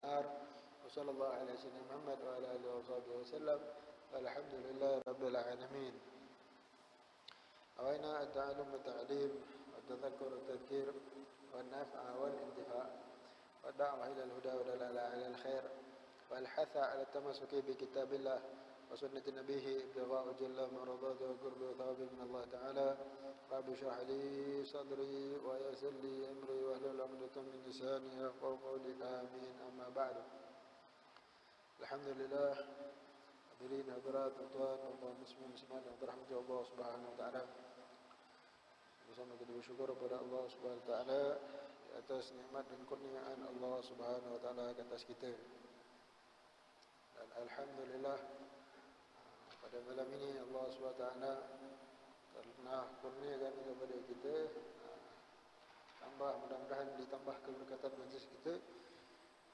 النار وصلى الله على سيدنا محمد وعلى آله وصحبه وسلم والحمد لله رب العالمين. أوينا التعلم والتعليم والتذكر والتذكير والنفع والانتفاع والدعوة إلى الهدى والدلالة على الخير والحث على التمسك بكتاب الله وسنة نبيه ابتغاء جل مرضاته وقرب وثوابه من الله تعالى. رب اشرح لي صدري ويسر لي أمري واحلل عقدة من لساني يفقهوا قولي آمين. أما بعد. Alhamdulillah, hadirin hadirat tuan dan muslimin muslimat yang dirahmati Allah Subhanahu wa taala. Bersama kita bersyukur kepada Allah Subhanahu wa taala atas nikmat dan kurniaan Allah Subhanahu wa taala atas kita. Dan alhamdulillah pada malam ini Allah Subhanahu wa taala telah kurniakan kepada kita, tambah mudah-mudahan ditambah keberkatan majlis kita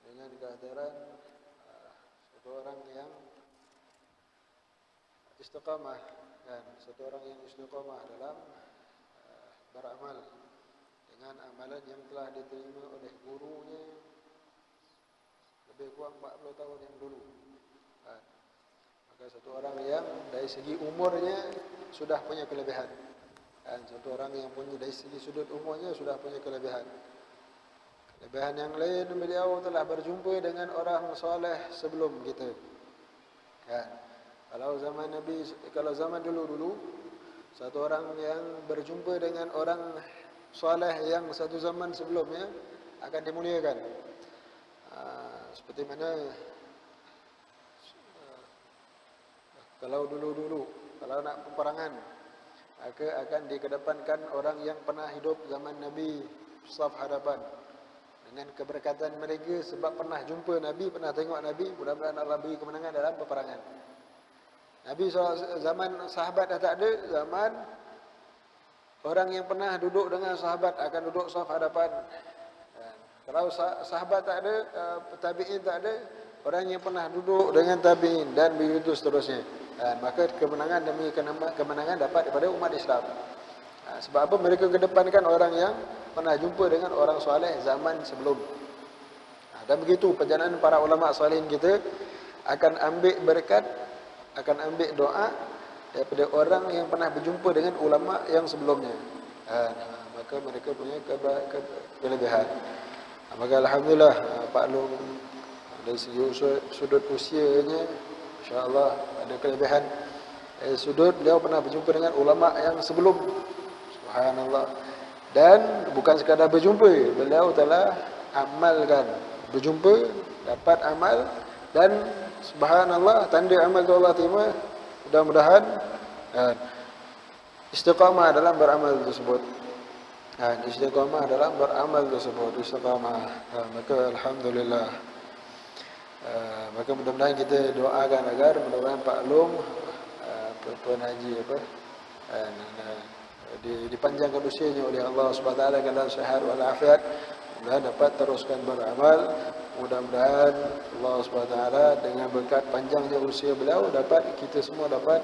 dengan kehadiran satu orang yang istiqamah, dan satu orang yang istiqamah dalam beramal dengan amalan yang telah diterima oleh gurunya lebih kurang 40 tahun yang dulu. Maka satu orang yang dari segi umurnya sudah punya kelebihan, dan satu orang yang punya dari segi sudut umurnya sudah punya kelebihan. Kelebihan yang lain, beliau telah berjumpa dengan orang soleh sebelum kita. Kan? Kalau zaman dulu-dulu, satu orang yang berjumpa dengan orang soleh yang satu zaman sebelumnya akan dimuliakan. Seperti mana kalau dulu-dulu, kalau nak peperangan, maka akan dikedepankan orang yang pernah hidup zaman Nabi saf hadapan. Dengan keberkatan mereka sebab pernah jumpa Nabi, pernah tengok Nabi, mudah-mudahan Allah beri kemenangan dalam peperangan. Nabi zaman sahabat dah tak ada, zaman orang yang pernah duduk dengan sahabat akan duduk saf hadapan. Kalau sahabat tak ada, tabi'in tak ada, orang yang pernah duduk dengan tabi'in dan begitu seterusnya. Maka kemenangan demi kemenangan dapat daripada umat Islam. Sebab apa? Mereka kedepankan orang yang pernah jumpa dengan orang soleh zaman sebelum. Dan begitu perjalanan para ulama salihin kita akan ambil berkat, akan ambil doa daripada orang yang pernah berjumpa dengan ulama yang sebelumnya. Maka mereka punya kelebihan. Maka alhamdulillah Pak Long dari segi sudut usianya insya-Allah ada kelebihan. Dari sudut beliau pernah berjumpa dengan ulama yang sebelum. Subhanallah. Dan bukan sekadar berjumpa, beliau telah amalkan. Berjumpa, dapat amal, dan subhanallah, tanda amal tu Allah terima. Mudah-mudahan istiqamah dalam beramal tersebut. Istiqamah dalam beramal tersebut, istiqamah. Maka alhamdulillah. Maka mudah-mudahan kita doakan agar mudah-mudahan Pak Long, Tuan Haji dipanjangkan usianya oleh Allah Subhanahu wa taala dalam sihat wal afiat, mudah dapat teruskan beramal. Mudah-mudahan Allah Subhanahu wa taala dengan berkat panjangnya usia beliau dapat kita semua dapat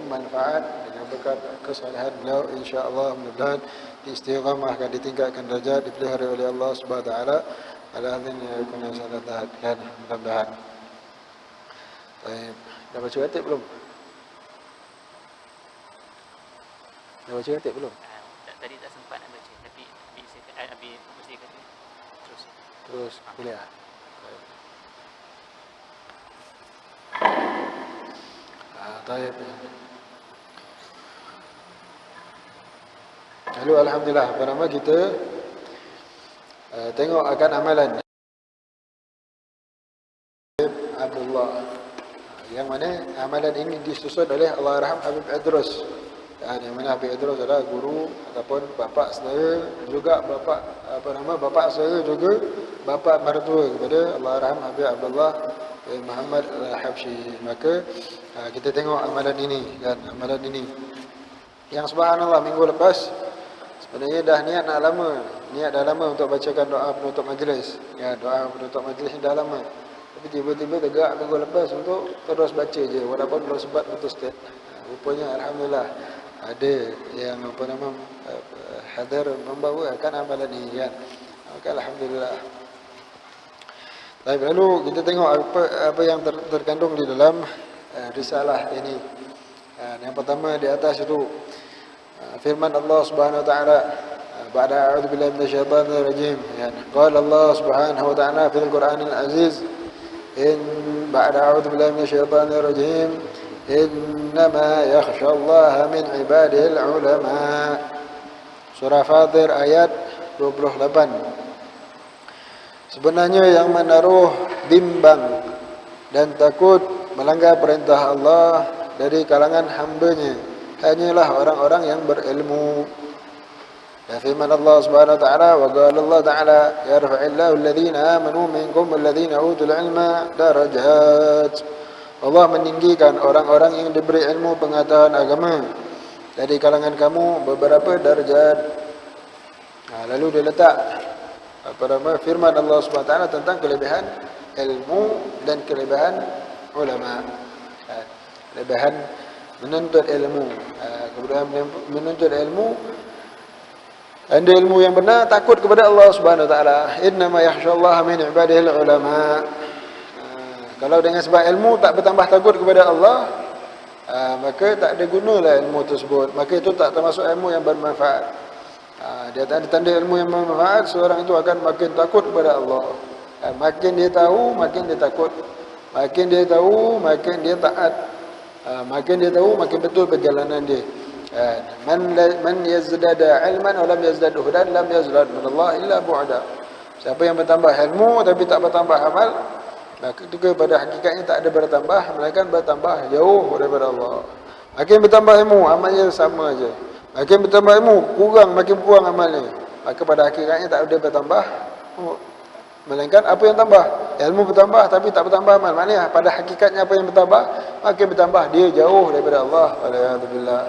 manfaat dengan berkat kesalehan beliau insya-Allah. Mudah-mudahan istiqamah akan ditingkatkan derajat, dipelihara oleh Allah Subhanahu wa taala. Alhamdulillah yakuna salatat kan, mudah-mudahan. Baik, dah baca khatib belum? Dah baca khatib belum? Tadi tak sempat nak baca, tapi habis mesti kata terus kuliah. Baik. Lalu alhamdulillah, pertama kita tengok akan amalan Abdullah, yang mana amalan ini disusun oleh Allahyarham Habib Idrus. Yang mana Habib Idrus adalah guru ataupun bapa saudara, juga bapa saudara juga bapa mertua kepada Allahyarham Habib Abdullah Muhammad Al-Habsyi. Maka kita tengok amalan ini, dan amalan ini yang subhanallah minggu lepas sebenarnya dah niat dah lama untuk bacakan doa penutup majlis. Doa penutup majlis dah lama. Tapi tiba-tiba tegak minggu lepas untuk terus baca je walaupun belum sempat putus state. Rupanya alhamdulillah ada yang hadir membawa akan amalan ini kan. Maka alhamdulillah. Baik, lalu kita tengok apa yang terkandung di dalam risalah ini. Yang pertama di atas itu firman Allah Subhanahu wa taala ba'da a'udzu billahi minasyaitonir rajim. Qala Allah Subhanahu wa taala fil Qur'anil Aziz ba'da a'udzu billahi minasyaitonir rajim innama yakhshallaha min ibadihil ulama. Surah Fatir ayat 28. Sebenarnya yang menaruh bimbang dan takut melanggar perintah Allah dari kalangan hamba-Nya hanyalah orang-orang yang berilmu. Ya firman Allah Subhanahu wa taala, wa qala Allah taala yarfa'illahu alladhina amanu minkum walladhina utul ilma darajat. Allah meninggikan orang-orang yang diberi ilmu pengetahuan agama dari kalangan kamu beberapa darjat. Lalu dia letak firman Allah Subhanahu wa taala tentang kelebihan ilmu dan kelebihan ulama. Kelebihan menuntut ilmu. Kemudian menuntut ilmu, anda ilmu yang benar, takut kepada Allah Subhanahu wa taala. Innama yakhshallaha min ibadihil ulama. Kalau dengan sebab ilmu tak bertambah takut kepada Allah, maka tak ada gunalah ilmu tersebut. Maka itu tak termasuk ilmu yang bermanfaat. Dia tanda ilmu yang bermanfaat, seorang itu akan makin takut kepada Allah. Makin dia tahu, makin dia takut. Makin dia tahu, makin dia taat. Makin dia tahu, makin betul perjalanan dia. Man yazdada ilman wa lam yazdad hudan lam yazdad min Allah illa bu'da. Siapa yang bertambah ilmu tapi tak bertambah amal, maka itu pada hakikatnya tak ada bertambah, melainkan bertambah jauh daripada Allah. Makin bertambah ilmu, amalnya sama aja. Makin bertambah ilmu, makin kurang amalnya. Maka pada hakikatnya tak ada bertambah, melainkan apa yang tambah? Ilmu bertambah tapi tak bertambah amal. Maknanya pada hakikatnya apa yang bertambah? Makin bertambah dia jauh daripada Allah. Waliyadzubillah.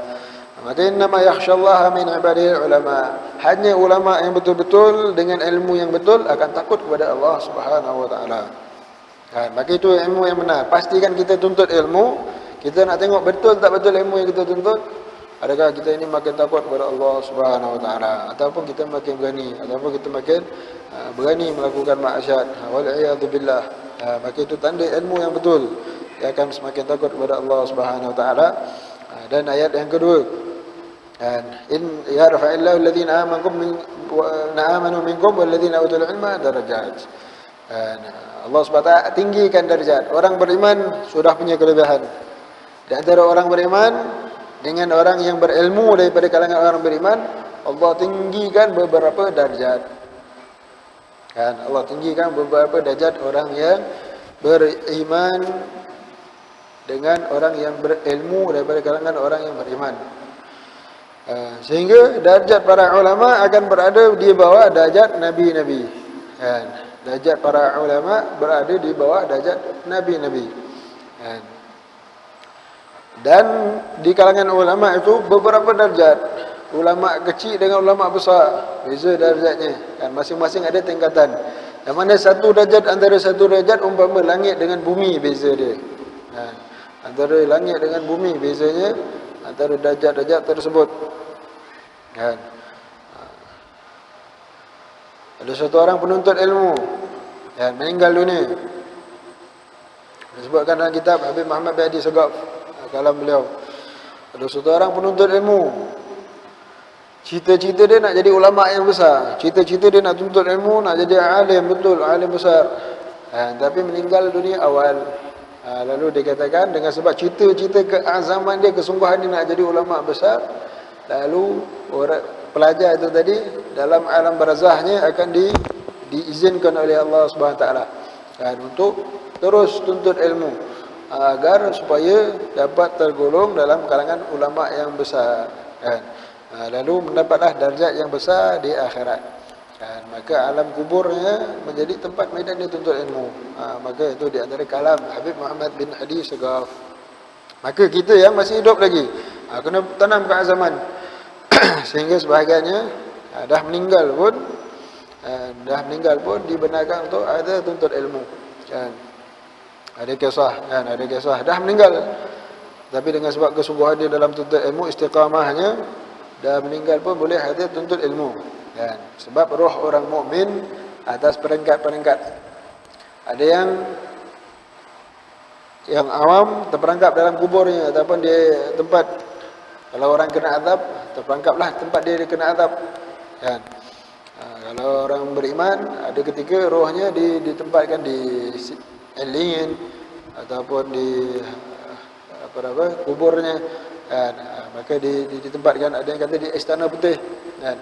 Maka innama yakhshallaha min ibadihil ulama. Hanya ulama yang betul-betul dengan ilmu yang betul akan takut kepada Allah Subhanahu wa taala. Maka itu ilmu yang benar. Pastikan kita tuntut ilmu, kita nak tengok betul tak betul ilmu yang kita tuntut. Adakah kita ini makin takut kepada Allah Subhanahu wa taala, ataupun kita makin berani, ataupun kita makin berani melakukan maksiat. Wal-iyadzu billah. Maka itu tanda ilmu yang betul. Dia akan semakin takut kepada Allah Subhanahu wa taala. Dan ayat yang kedua, in yarfa'illahu alladhina amanu minkum walladhina utul ilma darajat. Allah Subhanahu wa taala tinggikan darjat. Orang beriman sudah punya kelebihan. Di antara orang beriman dengan orang yang berilmu daripada kalangan orang beriman, Allah tinggikan beberapa darjat. Allah tinggikan beberapa darjat orang yang beriman dengan orang yang berilmu daripada kalangan orang yang beriman. Sehingga darjat para ulama akan berada di bawah darjat nabi-nabi. Darjat para ulama berada di bawah darjat nabi-nabi. Dan di kalangan ulama itu beberapa darjat. Ulama kecil dengan ulama besar, beza darjatnya. Masing-masing ada tingkatan. Yang mana satu darjat antara satu darjat umpama langit dengan bumi beza dia. Antara langit dengan bumi bezanya antara darjat-darjat tersebut. Ada satu orang penuntut ilmu meninggal dunia. Disebutkan dalam kitab Habib Muhammad bin Hadi Segaf, kalam beliau. Ada satu orang penuntut ilmu, cita-cita dia nak jadi ulama yang besar, cita-cita dia nak tuntut ilmu, nak jadi alim betul, alim besar. Tapi meninggal dunia awal. Lalu dia katakan dengan sebab cita-cita keazaman dia, kesungguhan dia nak jadi ulama besar, lalu pelajar itu tadi dalam alam barzahnya akan diizinkan oleh Allah Subhanahu wa taala untuk terus tuntut ilmu, agar supaya dapat tergolong dalam kalangan ulama yang besar, lalu mendapatlah darjat yang besar di akhirat. Maka alam kuburnya menjadi tempat medan dia tuntut ilmu. Maka itu di antara kalam Habib Muhammad bin Hadi Segaf. Maka kita yang masih hidup lagi kena tanam keazaman. Sehingga sebahagiannya dah meninggal pun dibenarkan untuk ada tuntut ilmu. Ada kisah dah meninggal, tapi dengan sebab kesungguhan dia dalam tuntut ilmu, istiqamahnya, dah meninggal pun boleh ada tuntut ilmu. Sebab roh orang mukmin atas peringkat-peringkat. Ada yang awam terperangkap dalam kuburnya ataupun di tempat, kalau orang kena azab terperangkaplah tempat dia kena azab kan. Kalau orang beriman ada ketika rohnya ditempatkan di elingin ataupun di kuburnya kan. Maka ditempatkan, ada yang kata di Istana Putih kan.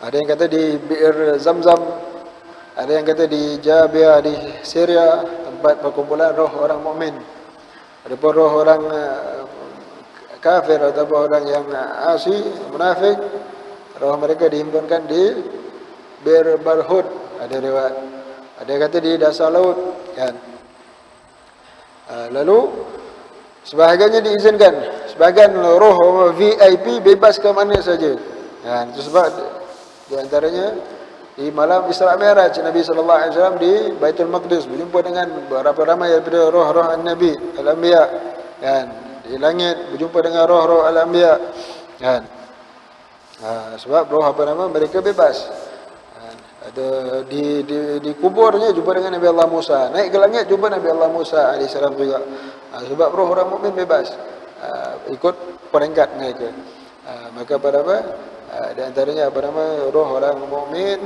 Ada yang kata di Bir Zamzam, ada yang kata di Jabia di Syria, tempat perkumpulan roh orang mukmin. Adapun roh orang kafir ataupun orang yang asi, munafik, roh mereka dihimpunkan di Bir Barhud, ada riwayat. Ada yang kata di dasar laut kan. Lalu sebahagiannya diizinkan, sebahagian roh VIP bebas ke mana saja. Kan, itu sebab di antaranya di malam Isra Mi'raj Nabi sallallahu alaihi wasallam di Baitul Maqdis berjumpa dengan beberapa ramai daripada roh-roh Nabi al-Anbiya kan. Di langit berjumpa dengan roh-roh al-Anbiya kan. Sebab roh mereka bebas. Ada di kuburnya jumpa dengan Nabi Allah Musa, naik ke langit jumpa Nabi Allah Musa alaihissalam juga. Sebab roh orang mukmin bebas ikut peringkat mereka. Maka di antaranya roh orang mukmin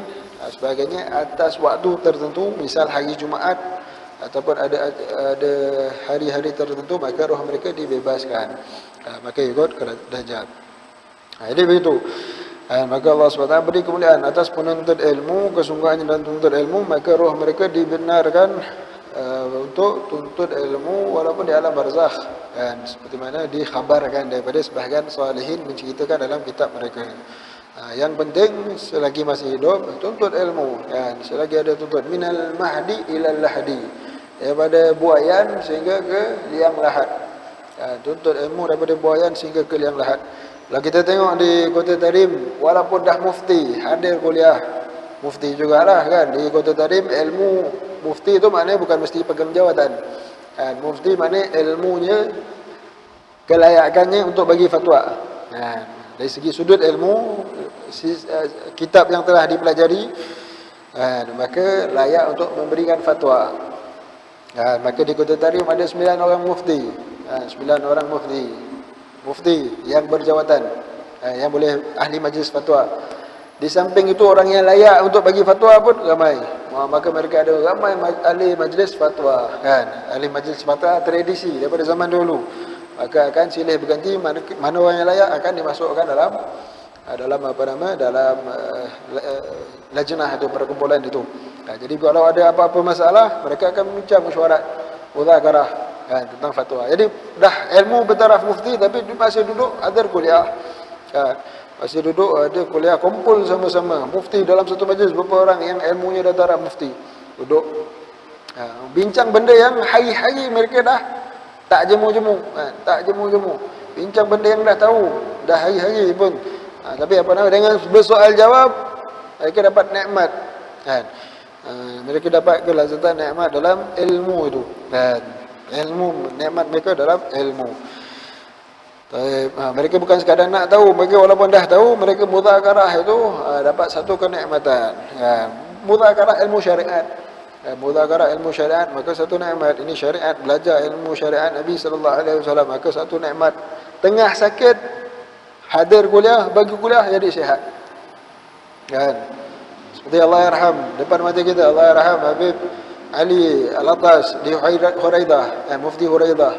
sebagainya atas waktu tertentu, misal hari Jumaat ataupun ada hari-hari tertentu, maka roh mereka dibebaskan. Maka ikut Dajjal. Jadi begitu. Maka Allah SWT beri kemuliaan atas penuntut ilmu, kesungguhannya dan tuntut ilmu, maka roh mereka dibenarkan untuk tuntut ilmu walaupun di alam barzakh kan, seperti mana dikhabarkan daripada sebahagian salihin menceritakan dalam kitab mereka. Yang penting selagi masih hidup tuntut ilmu kan, selagi ada tuntut minal mahdi ilal lahdi, daripada buayan sehingga ke liang lahat. Tuntut ilmu daripada buayan sehingga ke liang lahat. Kalau kita tengok di Kota Tarim, walaupun dah mufti, hadir kuliah, mufti jugalah kan. Di Kota Tarim, ilmu mufti itu maknanya bukan mesti pegang jawatan. Mufti maknanya ilmunya, kelayakannya untuk bagi fatwa. Dari segi sudut ilmu, kitab yang telah dipelajari, maka layak untuk memberikan fatwa. Maka di Kota Tarim ada 9 orang mufti. 9 orang mufti yang berjawatan, yang boleh ahli majlis fatwa. Di samping itu orang yang layak untuk bagi fatwa pun ramai. Maka mereka ada ramai ahli majlis fatwa kan. Ahli majlis fatwa tradisi daripada zaman dulu. Maka akan silih berganti, mana orang yang layak akan dimasukkan dalam lajnah itu, perkumpulan itu. Jadi kalau ada apa-apa masalah, mereka akan bincang mesyuarat, mudzakarah tentang fatwa. Jadi dah ilmu bertaraf mufti, tapi masih duduk ada kuliah kan. Masih duduk ada kuliah, kumpul sama-sama mufti dalam satu majlis, beberapa orang yang ilmunya dah taraf mufti duduk bincang benda yang hari-hari mereka dah tak jemu-jemu bincang benda yang dah tahu dah hari-hari pun. Tapi dengan bersoal jawab mereka dapat nikmat kan. Mereka dapat kelazatan nikmat dalam ilmu itu kan. Ilmu, nikmat mereka dalam ilmu. Mereka bukan sekadar nak tahu, mereka walaupun dah tahu, mereka mudzakarah itu dapat satu kenikmatan. Mudzakarah ilmu syariat. Mudzakarah ilmu syariat, maka satu nikmat. Ini syariat, belajar ilmu syariat Nabi sallallahu alaihi wasallam, maka satu nikmat. Tengah sakit hadir kuliah, bagi kuliah jadi sihat. Kan? Seperti Allah yarham, depan mata kita Allah yarham Habib Ali Al-Atas di Huraidah, Mufti Huraidah.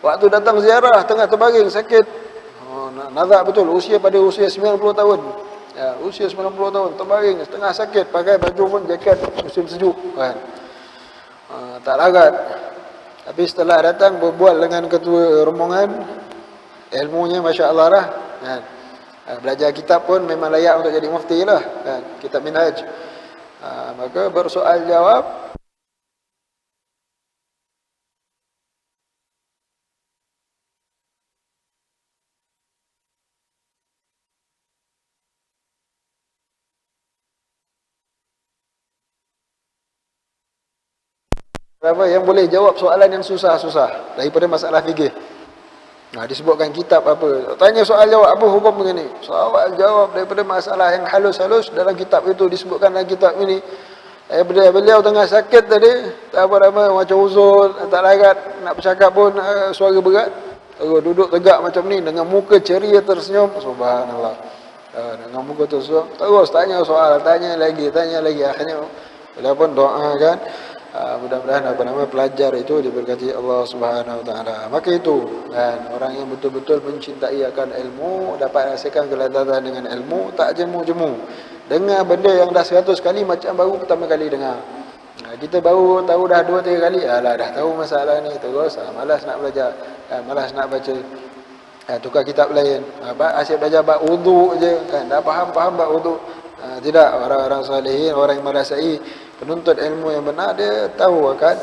Waktu datang ziarah tengah terbaring sakit. Nazak betul, usia 90 tahun. Usia 90 tahun terbaring tengah sakit, pakai baju pun jaket musim sejuk kan. Tak larat. Tapi setelah datang berbual dengan ketua rombongan, ilmunya masya-Allah lah kan. Belajar kitab pun memang layak untuk jadi mufti lah kan. Kitab Minhaj. Maka bersoal jawab yang boleh jawab soalan yang susah-susah daripada masalah fikih. Disebutkan kitab apa, tanya soal jawab apa hukum begini, soal jawab daripada masalah yang halus-halus dalam kitab itu disebutkan dalam kitab ini Beliau tengah sakit tadi, tak apa nama, macam uzur, tak larat, nak bercakap pun suara berat. Terus duduk tegak macam ni dengan muka ceria tersenyum, subhanallah. Dengan muka tersenyum, terus tanya soal, tanya lagi. Akhirnya beliau pun doa kan. Mudah-mudahan apa nama pelajar itu diberkati Allah Subhanahu Wa Taala. Maka itu kan, orang yang betul-betul mencintai akan ilmu dapat rasakan kelezatan dengan ilmu, tak jemu-jemu. Dengar benda yang dah 100 kali macam baru pertama kali dengar. Kita baru tahu dah 2-3 kali, alah dah tahu masalah ni, terus malas nak belajar, malas nak baca. Tukar kitab lain. Asyik belajar bab wudu je kan, dah faham bab wudu. Tidak, orang-orang salihin, orang yang merasai penuntut ilmu yang benar, dia tahu akan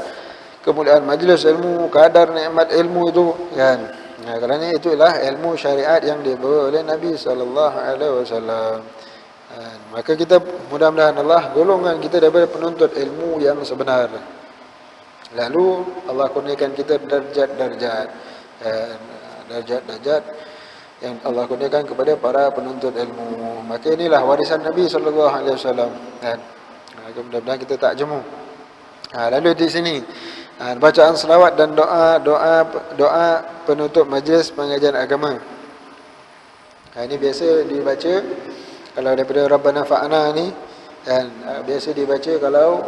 kemuliaan majlis ilmu, kadar nikmat ilmu itu kan. Kerana itulah ilmu syariat yang dibawa oleh Nabi sallallahu alaihi wasallam. Maka kita mudah-mudahan Allah golongan kita daripada penuntut ilmu yang sebenar. Lalu Allah kurniakan kita darjat-darjat yang Allah kurniakan kepada para penuntut ilmu. Maka inilah warisan Nabi sallallahu alaihi wasallam kan. Mudah-mudahan kita tak jemu. Lalu di sini bacaan selawat dan doa penutup majlis pengajian agama. Ini biasa dibaca kalau daripada Rabbana fa'na ni kan, biasa dibaca kalau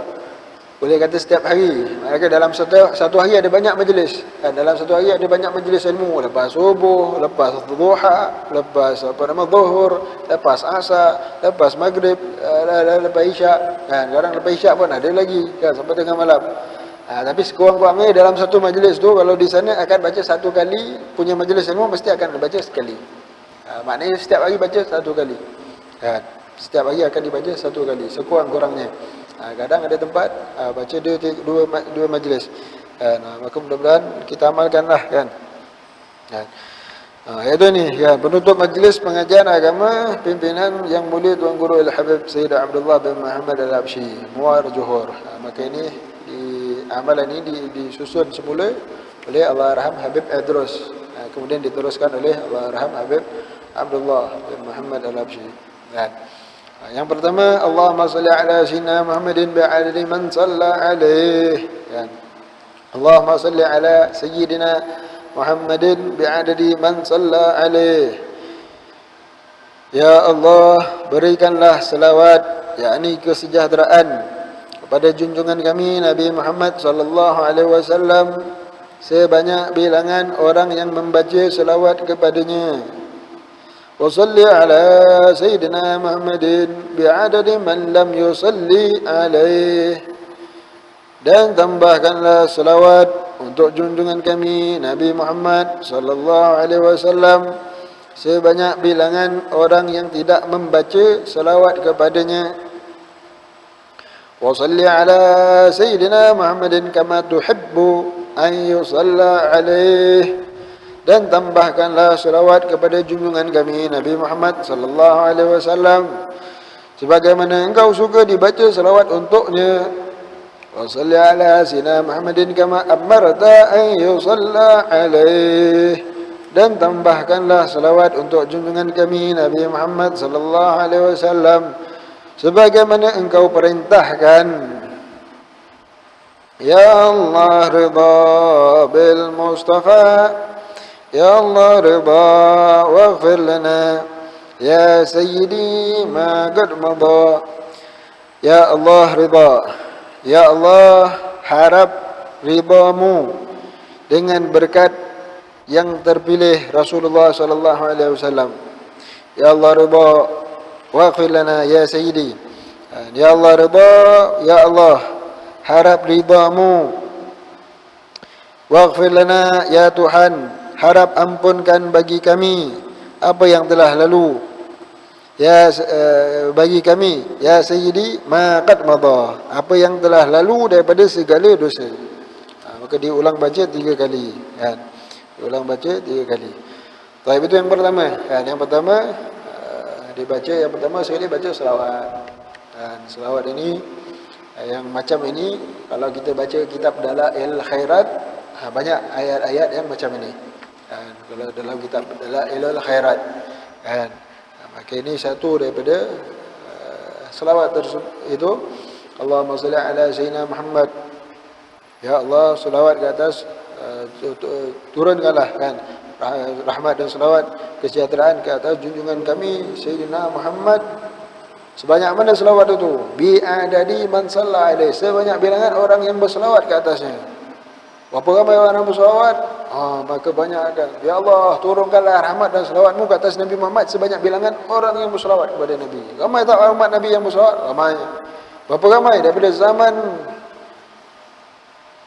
boleh kata setiap hari. Maka dalam satu hari ada banyak majlis kan, dalam satu hari ada banyak majlis ilmu, lepas subuh, lepas duha, lepas zuhur, lepas asar, lepas maghrib, lepas isyak kan. Sekarang lepas isyak pun ada lagi kan, sampai tengah malam. Tapi sekurang-kurangnya dalam satu majlis tu, kalau di sana akan baca satu kali, punya majlis ilmu mesti akan baca sekali. Maknanya setiap hari baca satu kali kan. Setiap hari akan dibaca satu kali sekurang-kurangnya. Kadang ada tempat baca dua majlis. Maka mudah-mudahan kita amalkanlah kan. Itu ni ya, penutup majlis pengajian agama pimpinan yang mulia Tuan Guru Al-Habib Sayyid Abdullah bin Muhammad Al-Habsyi, Muar Johor. Maka ini amalan ini disusun semula oleh Allahyarham Habib Idrus, kemudian diteruskan oleh Allahyarham Habib Abdullah bin Muhammad Al-Habsyi. Yang pertama, Allahumma salli ala sayyidina Muhammadin bi'adadi man salla alaih. Allahumma salli ala sayyidina Muhammadin bi'adadi man salla alaih. Ya Allah, berikanlah selawat, yakni kesejahteraan kepada junjungan kami Nabi Muhammad sallallahu alaihi wasallam sebanyak bilangan orang yang membaca selawat kepadanya. Wa salli ala sayyidina Muhammadin bi'adadi man lam yusalli alaih. Dan tambahkanlah selawat untuk junjungan kami Nabi Muhammad sallallahu alaihi wasallam sebanyak bilangan orang yang tidak membaca selawat kepadanya. Wa salli ala sayyidina Muhammadin kama tuhibbu an yusalla alaih. Dan tambahkanlah selawat kepada junjungan kami Nabi Muhammad sallallahu alaihi wasallam sebagaimana engkau suka dibaca selawat untuknya. Wa salli ala sayyidina Muhammadin kama amarta an yusalla alaih. Dan tambahkanlah selawat untuk junjungan kami Nabi Muhammad sallallahu alaihi wasallam sebagaimana engkau perintahkan. Ya Allah ridha bil Mustafa, Ya Allah ridha waghfir lana, Ya Sayyidi ma qad madha. Ya Allah ridha, Ya Allah harap ridhamu dengan berkat yang terpilih Rasulullah sallallahu alaihi wasallam. Ya Allah ridha waghfir lana ya Sayyidi. Ya Allah ridha, Ya Allah harap ridhamu. Waghfir lana ya Tuhan, harap ampunkan bagi kami apa yang telah lalu. Ya bagi kami ya Sayyidi ma qad madha, apa yang telah lalu daripada segala dosa. Maka diulang baca 3 kali kan. Diulang baca 3 kali. Baik, itu yang pertama kan. Yang pertama dibaca, yang pertama sekali baca selawat. Dan selawat ini yang macam ini kalau kita baca kitab Dalail Khairat, banyak ayat-ayat yang macam ini. Kalau dalam kitab Dalailul Khairat kan, maka ini satu daripada selawat itu Allahumma salli ala Sayyidina Muhammad. Ya Allah, selawat ke atas, turunkanlah kan rahmat dan selawat kesejahteraan ke atas junjungan kami Sayyidina Muhammad. Sebanyak mana selawat itu? Bi adadi man salla alaihi, sebanyak bilangan orang yang berselawat ke atasnya. Berapa ramai orang yang berselawat? Maka banyakkan. Ya Allah, turunkanlah rahmat dan selawatmu ke atas Nabi Muhammad sebanyak bilangan orang yang berselawat kepada Nabi. Ramai tak umat Nabi yang berselawat? Ramai. Berapa ramai? Daripada zaman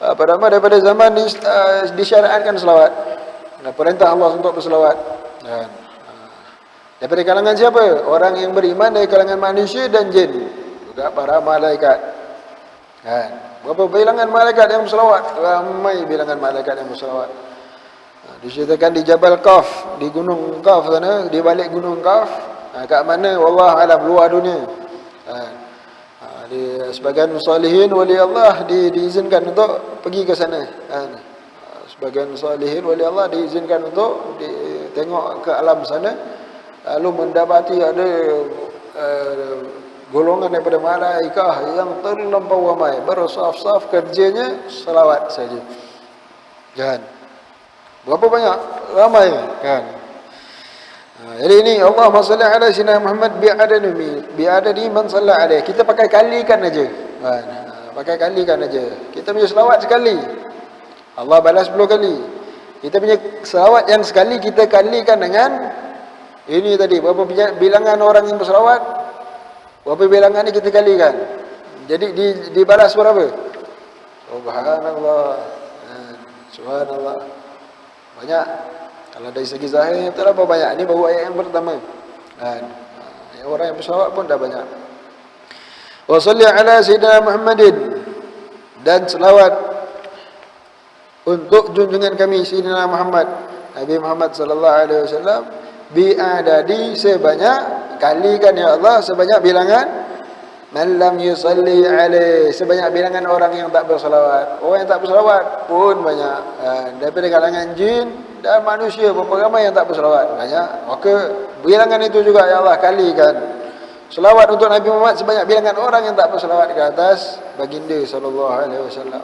daripada zaman disyariatkan selawat. Perintah Allah untuk berselawat. Daripada kalangan siapa? Orang yang beriman dari kalangan manusia dan jin, juga para malaikat. Berapa bilangan malaikat yang berselawat? Ramai bilangan malaikat yang berselawat. Diceritakan di Jabal Qaf, di Gunung Qaf sana, di balik Gunung Qaf, kat mana wallah alam, luar dunia. Di sebagian salihin wali Allah diizinkan untuk pergi ke sana. Sebagian salihin wali Allah diizinkan untuk tengok ke alam sana, lalu mendapati ada golongan daripada malaikah yang terlampau ramai, bersaf-saf kerjanya selawat saja. Kan? Berapa banyak? Ramai kan? Jadi ini Allahumma salli ala sayyidina Muhammad bi'adadi man salla alaihi. Kita pakai kalikan aja. Pakai kalikan aja. Kita punya selawat sekali, Allah balas 10 kali. Kita punya selawat yang sekali kita kalikan dengan ini tadi, berapa bilangan orang yang berselawat, berapa bilangan ni kita kalikan. Jadi dibalas berapa? Subhanallah. Subhanallah. Banyak. Kalau dari segi zahir tak berapa banyak. Ini baru ayat yang pertama. Orang yang berselawat pun dah banyak. Wa salli ala sayyidina Muhammadin, dan selawat untuk junjungan kami Sayyidina Muhammad, Nabi Muhammad sallallahu alaihi wasallam, bi adadi, sebanyak, kalikan ya Allah sebanyak bilangan man lam yusalli alaihi, sebanyak bilangan orang yang tak berselawat. Orang yang tak berselawat pun banyak. Daripada kalangan jin dan manusia, berapa ramai yang tak berselawat? Banyak. Maka bilangan itu juga ya Allah kalikan selawat untuk Nabi Muhammad sebanyak bilangan orang yang tak berselawat ke atas baginda sallallahu alaihi wasallam.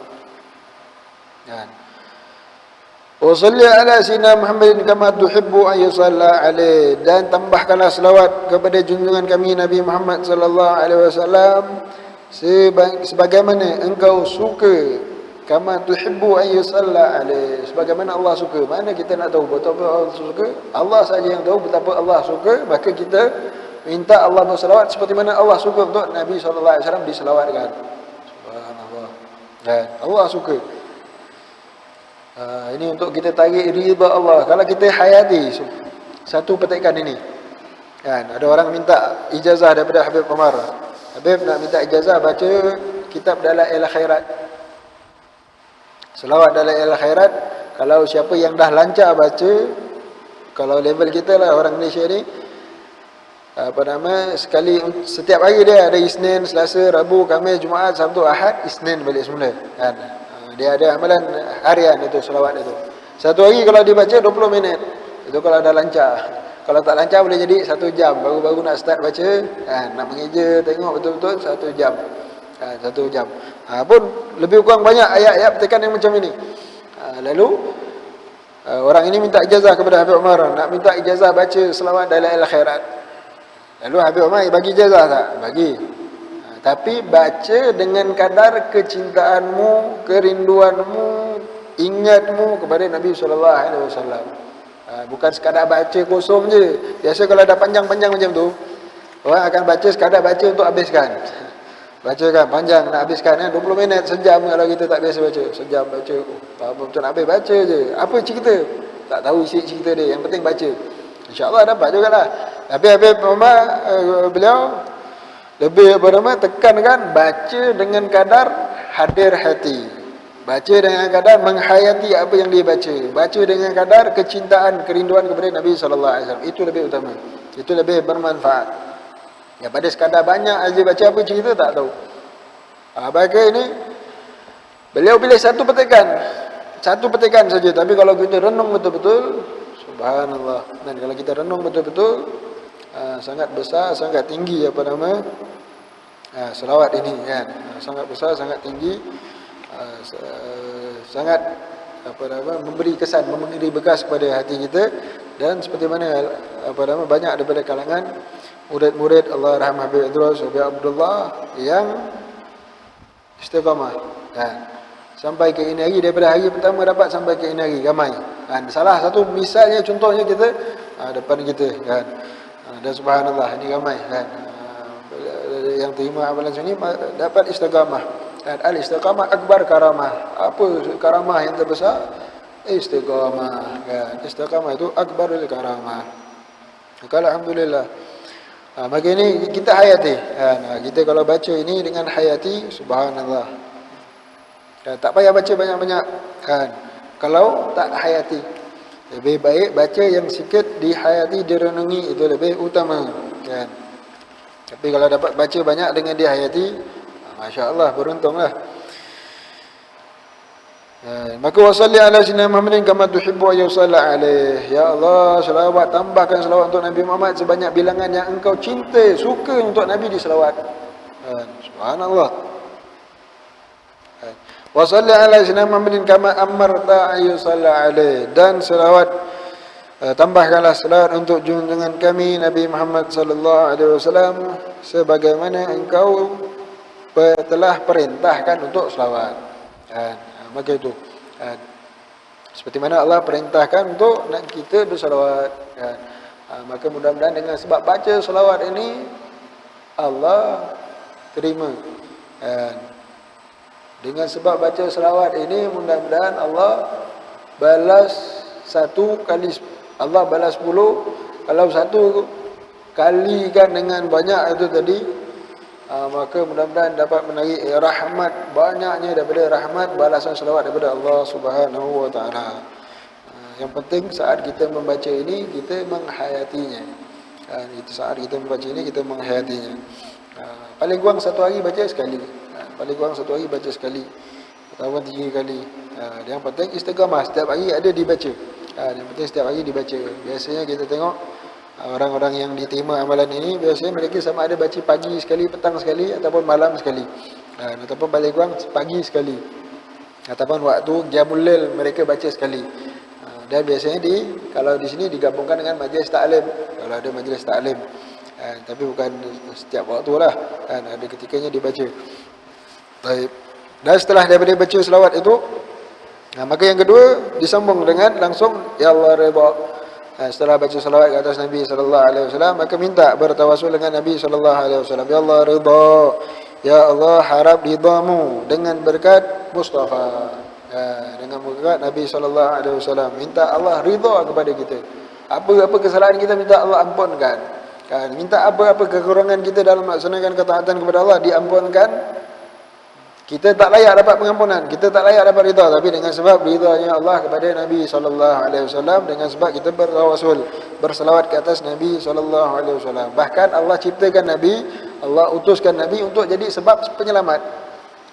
Wa salli ala sayyidina Muhammadin kama tuhibbu an yusalla alaihi, dan tambahkanlah selawat kepada junjungan kami Nabi Muhammad sallallahu alaihi wasallam sebagaimana engkau suka, kama tuhibbu an yusalla alaihi, sebagaimana Allah suka. Mana kita nak tahu betapa Allah suka? Allah saja yang tahu betapa Allah suka. Maka kita minta Allah berselawat seperti mana Allah suka untuk Nabi sallallahu alaihi wasallam diselawatkan. Subhanallah. Dan Allah suka. Ini untuk kita tarik ridha Allah. Kalau kita hayati satu petikan ini, kan, ada orang minta ijazah daripada Habib Umar. Habib nak minta ijazah baca kitab Dalail Khairat, selawat Dalail Khairat. Kalau siapa yang dah lancar baca, kalau level kita lah orang Malaysia ni, sekali, setiap hari dia ada Isnin, Selasa, Rabu, Khamis, Jumaat, Sabtu, Ahad, Isnin balik semula, kan. Dia ada amalan harian itu, selawat itu. Satu hari kalau dibaca 20 minit. Itu kalau dah lancar. Kalau tak lancar boleh jadi 1 jam. Baru-baru nak start baca, nak mengeja, tengok betul-betul 1 jam. 1 jam. Pun lebih kurang banyak ayat-ayat petikan yang macam ini. Lalu orang ini minta ijazah kepada Habib Umar, nak minta ijazah baca selawat Dalail Khairat. Lalu Habib Umar bagi ijazah tak? Bagi. Tapi baca dengan kadar kecintaanmu, kerinduanmu, ingatmu kepada Nabi sallallahu alaihi wasallam. Bukan sekadar baca kosong je. Biasa kalau dah panjang-panjang macam tu, orang akan baca sekadar baca untuk habiskan. Baca kan panjang nak habiskan, 20 minit, sejam kalau kita tak biasa baca. Sejam baca, tak apa betul nak habis baca je. Apa cerita? Tak tahu isi cerita dia, yang penting baca. InsyaAllah dapat jugalah. Tapi Habib Umar beliau lebih tekankan baca dengan kadar hadir hati, baca dengan kadar menghayati apa yang dia baca, baca dengan kadar kecintaan, kerinduan kepada Nabi sallallahu alaihi wasallam. Itu lebih utama, itu lebih bermanfaat daripada sekadar banyak aja baca apa cerita tak tahu. Baca ini beliau pilih satu petikan saja. Tapi kalau kita renung betul-betul, subhanallah, dan kalau kita renung betul-betul, sangat besar, sangat tinggi selawat ini kan. Sangat besar, sangat tinggi, sangat memberi kesan, memberi bekas kepada hati kita. Dan seperti mana banyak daripada kalangan murid-murid Allahyarham Habib Idrus, Habib Abdullah yang istiqamah kan. Sampai ke ini hari, daripada hari pertama dapat sampai ke ini hari ramai kan. Salah satu misalnya, contohnya kita depan kita kan. Dan subhanallah, ini ramai kan. Yang terima amalan sunni dapat istiqamah kan. Al-istiqamah akbar karamah. Apa karamah yang terbesar? Istiqamah kan. Istiqamah itu akbarul karamah. Maka alhamdulillah, maka ini kita hayati kan. Kita kalau baca ini dengan hayati, subhanallah kan. Tak payah baca banyak-banyak kan. Kalau tak hayati, lebih baik baca yang sikit, dihayati, direnungi, itu lebih utama kan. Tapi kalau dapat baca banyak dengan dihayati, Masya Allah, beruntunglah. Maka wasalli ala sayyidina Muhammadin kama tuhibbu wa yusalla alaih. Ya Allah, selawat, tambahkan selawat untuk Nabi Muhammad sebanyak bilangan yang engkau cinta, suka untuk Nabi diselawat. Subhanallah. Wasalli ala sayyidina Muhammadin kama amarta yusalla alaih. Dan selawat, tambahkanlah selawat untuk junjungan kami Nabi Muhammad sallallahu alaihi wasallam sebagaimana engkau telah perintahkan untuk selawat. Maka itu seperti mana Allah perintahkan untuk kita berselawat. Maka mudah-mudahan dengan sebab baca selawat ini Allah terima. Dengan sebab baca selawat ini mudah-mudahan Allah balas 1 kali, Allah balas 10. Kalau 1 kalikan dengan banyak itu tadi, maka mudah-mudahan dapat menarik rahmat, banyaknya daripada rahmat balasan selawat daripada Allah Subhanahu wa taala. Yang penting saat kita membaca ini kita menghayatinya. Saat kita membaca ini kita menghayatinya. Paling kurang 1 hari baca sekali. Paling kurang 1 hari baca sekali, atau 3 kali. Yang penting istiqamah, setiap hari ada dibaca. Yang penting setiap hari dibaca. Biasanya kita tengok orang-orang yang diterima amalan ini, biasanya mereka sama ada baca pagi sekali, petang sekali, ataupun malam sekali, ataupun paling kurang pagi sekali, ataupun waktu qiyamul lail mereka baca sekali. Dan biasanya kalau di sini digabungkan dengan majlis taklim, kalau ada majlis taklim. Tapi bukan setiap waktu lah kan, ada ketikanya dibaca. Baik. Dan setelah daripada baca selawat itu, maka yang kedua disambung dengan langsung ya Allah redha. Setelah baca salawat ke atas Nabi sallallahu alaihi wasallam, maka minta bertawasul dengan Nabi sallallahu alaihi wasallam. Ya Allah ridha, ya Allah harap ridhamu dengan berkat Mustafa, dengan berkat Nabi sallallahu alaihi wasallam. Minta Allah ridha kepada kita. Apa-apa kesalahan kita minta Allah ampunkan. Kan, minta apa-apa kekurangan kita dalam melaksanakan ketaatan kepada Allah diampunkan. Kita tak layak dapat pengampunan, kita tak layak dapat ridha, tapi dengan sebab ridhanya Allah kepada Nabi sallallahu alaihi wasallam, dengan sebab kita bertawasul, berselawat ke atas Nabi sallallahu alaihi wasallam. Bahkan Allah ciptakan Nabi, Allah utuskan Nabi untuk jadi sebab penyelamat.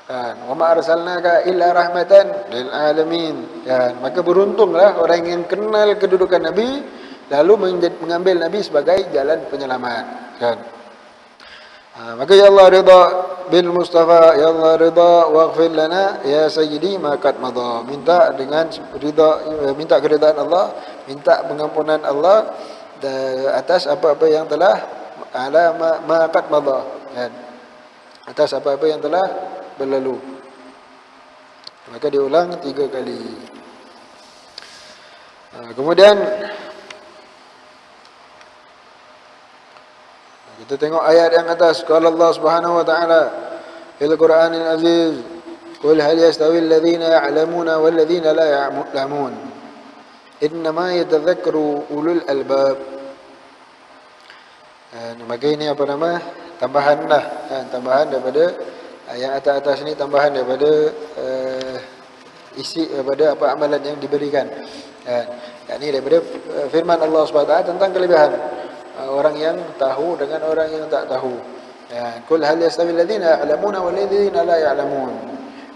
Kan, wa ma arsalnaka illa rahmatan lil alamin. Kan, maka beruntunglah orang yang kenal kedudukan Nabi lalu mengambil Nabi sebagai jalan penyelamat. Kan. Maka ya Allah ridha bil Mustafa, ya Allah ridha waghfir lana ya sayyidi ma qad madha. Minta dengan ridha, minta keridhaan Allah, minta pengampunan Allah atas apa-apa yang telah ala ma qad madha, kan, atas apa-apa yang telah berlalu. Maka diulang 3 kali. Kemudian kita tengok ayat yang atas. Qala Allah Subhanahu wa taala fil Qur'anil Aziz, qul hal yastawi alladhina ya'lamuna wal ladhina la ya'lamun innama yatadhakkaru ulul albab. Maka ini tambahan lah, tambahan daripada yang atas-atas ni, tambahan daripada isi daripada apa amalan yang diberikan. Ini daripada firman Allah Subhanahu wa taala tentang kelebihan orang yang tahu dengan orang yang tak tahu. Qul hal yastawi alladhina ya'lamuna wal ladhina la ya'lamun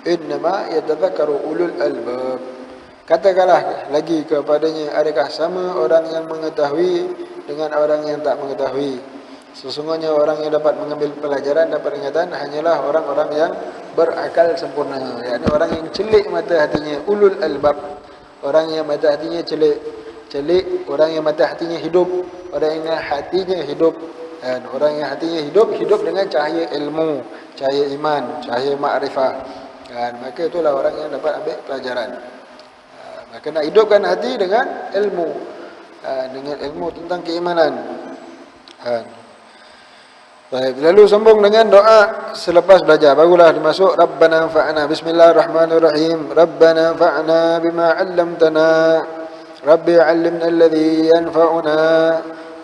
innama yatadhakkaru ulul albab. Katakanlah lagi kepadanya, adakah sama orang yang mengetahui dengan orang yang tak mengetahui? Sesungguhnya orang yang dapat mengambil pelajaran, dapat ingatan hanyalah orang-orang yang berakal sempurna. Yakni orang yang celik mata hatinya, ulul albab. Orang yang mata hatinya celik. Celik, orang yang mata hatinya hidup, orang yang hatinya hidup. Dan orang yang hatinya hidup dengan cahaya ilmu, cahaya iman, cahaya makrifah. Dan maka itulah orang yang dapat ambil pelajaran. Maka nak hidupkan hati dengan ilmu, dengan ilmu tentang keimanan. Baik, lalu sambung dengan doa selepas belajar. Barulah dimasuk Rabbana anfa'na. Bismillahirrahmanirrahim. Rabbana anfa'na bima 'allamtana. Rabbi 'allimna alladhi yanfa'una.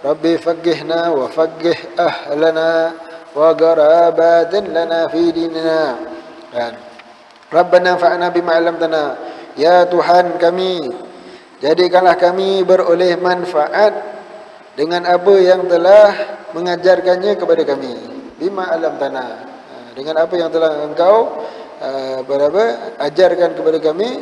Rabbi faqqihna wa faqqih ahlana wa qarabatin lana fi dinina. Rabbana anfa'na bima 'allamtana. Ya Tuhan kami, jadikanlah kami beroleh manfaat dengan apa yang telah mengajarkannya kepada kami. Bima alam tanah, dengan apa yang telah engkau ajarkan kepada kami,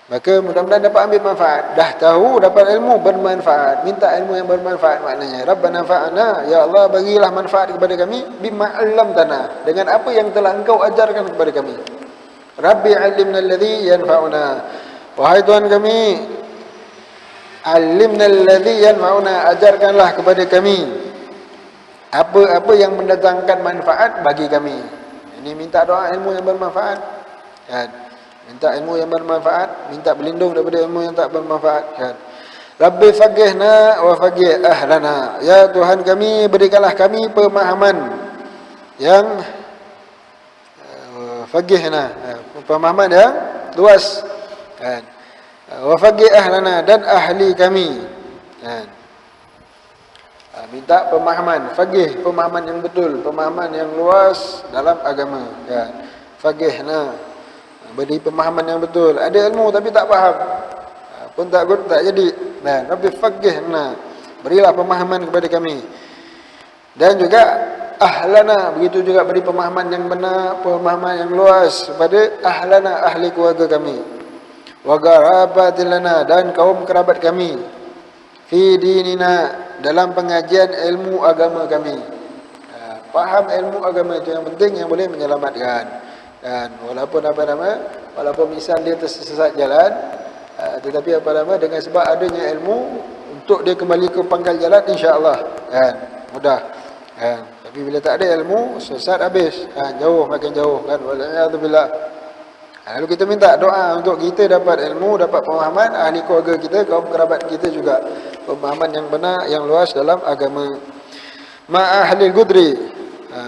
maka mudah-mudahan dapat ambil manfaat. Dah tahu dapat ilmu bermanfaat, minta ilmu yang bermanfaat maknanya. Rabbana fa'ana, ya Allah bagilah manfaat kepada kami bima alam tanah, dengan apa yang telah engkau ajarkan kepada kami. Rabbi 'allimna alladhi yanfa'una, wahai Tuhan kami, alimna alladhi yanfa'una, ajarkanlah kepada kami apa-apa yang mendatangkan manfaat bagi kami. Ini minta doa ilmu yang bermanfaat. Kan? Minta ilmu yang bermanfaat, minta berlindung daripada ilmu yang tak bermanfaat. Kan? Rabbi faqqihna wa faqqih ahlana. Ya Tuhan kami, berikanlah kami pemahaman yang faqqihna, pemahaman yang luas. Kan? Wa faqqih ahlana, dan ahli kami. Minta pemahaman, faqih, pemahaman yang betul, pemahaman yang luas dalam agama. Faqihna, beri pemahaman yang betul. Ada ilmu tapi tak faham, pun tak jadi. Rabbi faqihna, berilah pemahaman kepada kami. Dan juga ahlana, begitu juga beri pemahaman yang benar, pemahaman yang luas kepada ahlana, ahli keluarga kami. Wa qarabatin lana, dan kaum kerabat kami. Fi dinina, dalam pengajian ilmu agama kami. Faham ilmu agama itu yang penting, yang boleh menyelamatkan. Dan walaupun walaupun misal dia tersesat jalan, tetapi dengan sebab adanya ilmu, untuk dia kembali ke pangkal jalan insya-Allah mudah. Tapi bila tak ada ilmu, sesat habis, jauh, makin jauh kan. Waliyadzubillah. Lalu kita minta doa untuk kita dapat ilmu, dapat pemahaman, ahli keluarga kita, kaum kerabat kita juga pemahaman yang benar, yang luas dalam agama. Ahli gudri,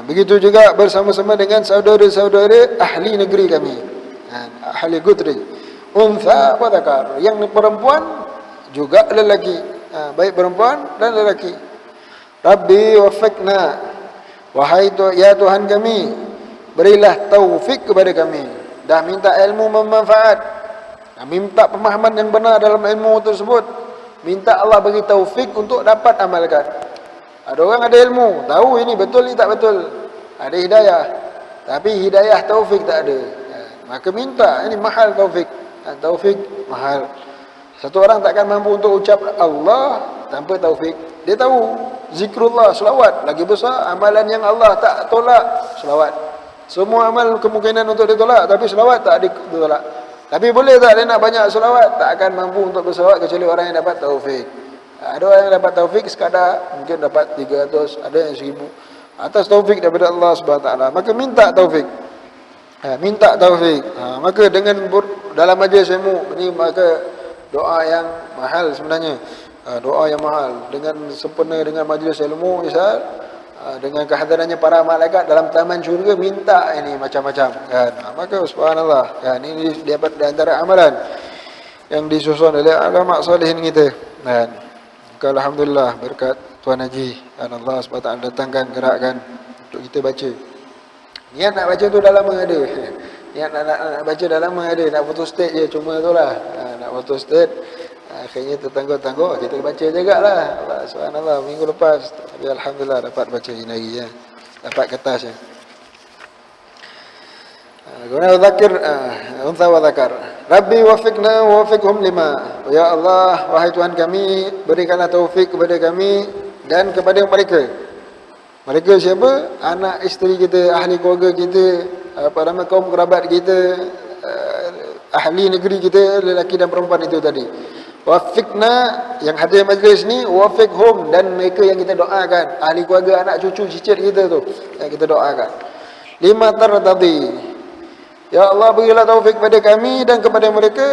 begitu juga bersama-sama dengan saudara-saudara ahli negeri kami. Ahli gudri, untha wa dzakar, yang perempuan juga lelaki, baik perempuan dan lelaki. Rabbi waffiqna, wahai ya Tuhan kami, berilah taufik kepada kami. Dah minta ilmu bermanfaat, minta pemahaman yang benar dalam ilmu tersebut, minta Allah bagi taufik untuk dapat amalkan. Ada orang ada ilmu, tahu ini betul, ini tak betul, ada hidayah, tapi hidayah taufik tak ada. Maka minta, ini mahal taufik. Taufik mahal. Satu orang takkan mampu untuk ucap Allah tanpa taufik. Dia tahu zikrullah, selawat lagi besar amalan yang Allah tak tolak, selawat. Semua amal kemungkinan untuk ditolak, tapi selawat tak ditolak. Tapi boleh tak dia nak banyak selawat? Tak akan mampu untuk berselawat kecuali orang yang dapat taufik. Ada orang yang dapat taufik sekadar, mungkin dapat 300, ada yang 1000. Atas taufik daripada Allah SWT. Maka minta taufik. Minta taufik. Maka dengan dalam majlis ilmu ini, maka doa yang mahal sebenarnya. Doa yang mahal. Dengan sempurna dengan majlis ilmu, misal dengan kehadirannya para malaikat dalam taman syurga, minta ini macam-macam kan. Maka subhanallah kan, ini dapat di antara amalan yang disusun oleh ulama salihin kita kan. Maka alhamdulillah berkat Tuan Haji dan Allah SWT datangkan, gerakkan untuk kita baca. Niat nak baca tu dah lama ada. Niat nak baca dah lama ada, nak foto state je cuma itulah. Nak foto state akhirnya tertangguh-tangguh, kita baca jugalah. Allah subhanallah, minggu lepas, tapi alhamdulillah dapat baca ini lagi ya. Dapat kertas ya. Kemudian zakir untha wa zakar. Rabbi wafiqna wa wafiqhum lima. Ya Allah, wahai Tuhan kami, berikanlah taufik kepada kami dan kepada mereka. Mereka siapa? Anak isteri kita, ahli keluarga kita, kaum kerabat kita, ahli negeri kita, lelaki dan perempuan itu tadi. Wafiqna, yang hadir majlis ni, wafiqhum, dan mereka yang kita doakan, ahli keluarga, anak cucu cicit kita tu, yang kita doakan. Lima tardadi, ya Allah berilah taufik pada kami dan kepada mereka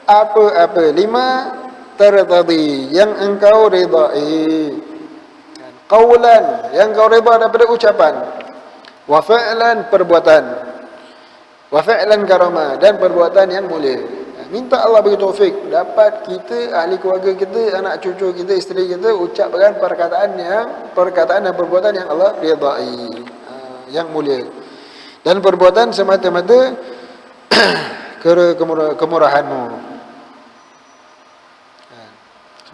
apa-apa. Lima tardadi, yang engkau ridai. Qawlan, yang engkau ridha daripada ucapan. Wa fi'lan, perbuatan. Wa fi'lan karama, dan perbuatan yang mulia. Minta Allah bagi taufik, dapat kita, ahli keluarga kita, anak cucu kita, isteri kita ucapkan perkataan dan perbuatan yang Allah ridai, yang mulia. Dan perbuatan semata-mata kemurahanmu,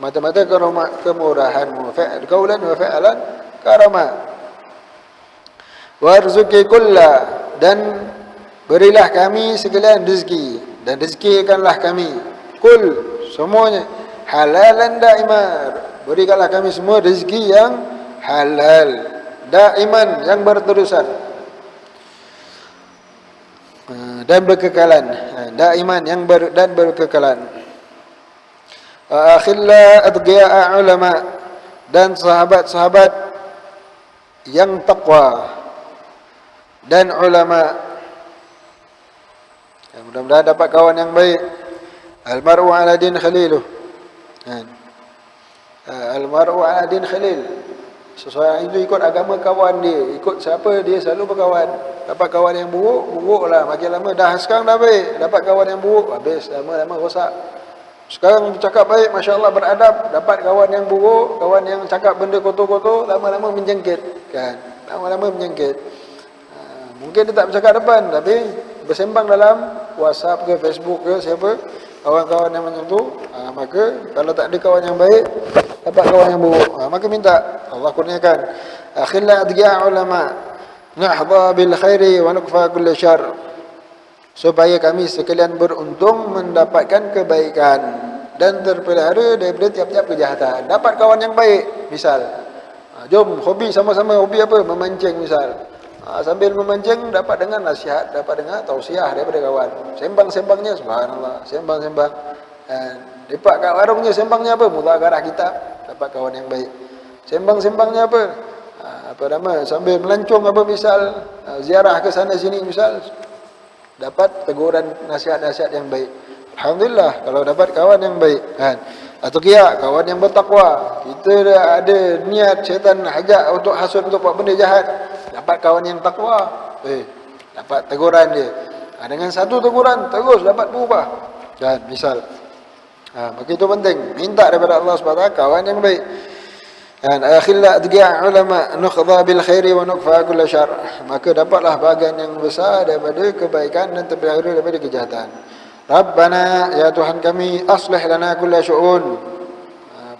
semata-mata kemurahanmu. Qaulan wa fi'lan karama. Warzuqi kulla, dan berilah kami segala rezeki, dan rezekikanlah kami kul, semuanya, halalan daimar, berikanlah kami semua rezeki yang halal, daiman, yang berterusan, dan berkekalan, daiman, yang dan berkekalan. Akhilla adqiya'a ulama, dan sahabat-sahabat yang takwa dan ulama. Mudah-mudahan dapat kawan yang baik. Al-mar'u ala din khaliluh. Al-mar'u ala din khalil. Seseorang itu ikut agama kawan dia, ikut siapa dia selalu berkawan. Dapat kawan yang buruk, buruklah. Makin lama dah, sekarang dah baik, dapat kawan yang buruk, habis lama-lama rosak. Sekarang bercakap baik, masya-Allah, beradab, dapat kawan yang buruk, kawan yang cakap benda kotor-kotor, lama-lama menjengkit, kan? Lama-lama menjengkit. Mungkin dia tak bercakap depan, tapi bersembang dalam WhatsApp ke Facebook ke siapa, kawan-kawan yang macam tu, maka kalau tak ada kawan yang baik, dapat kawan yang buruk, maka minta Allah kurniakan. Akhilla adqiya ulama, nahdha bil khairi wa nukfa kull syarr, supaya kami sekalian beruntung mendapatkan kebaikan dan terpelihara daripada tiap-tiap kejahatan. Dapat kawan yang baik, misal jom hobi sama-sama, hobi apa? Memancing misal. Sambil memancing dapat dengar nasihat, dapat dengar tausiah daripada kawan. Sembang-sembangnya subhanallah, sembang-sembang. Lepak kat warungnya, sembangnya apa? Mudzakarah kitab, dapat kawan yang baik. Sembang-sembangnya apa? Apa nama? Sambil melancong apa misal, ziarah ke sana sini misal, dapat teguran nasihat-nasihat yang baik. Alhamdulillah kalau dapat kawan yang baik, kan? Atau kawan yang bertakwa. Kita dah ada niat syaitan hajak untuk hasut, untuk buat benda jahat, dapat kawan yang takwa, dapat teguran dia. Dengan satu teguran terus dapat berubah, kan? Misal, maka itu penting, minta daripada Allah SWT kawan yang baik. Dan akhilla adqiya ulama, nukhadha bil khairi wa nukfa kull syarr, maka dapatlah bahagian yang besar daripada kebaikan dan terpelihara daripada kejahatan. Rabbana, ya Tuhan kami, aslih lana kulla syu'un,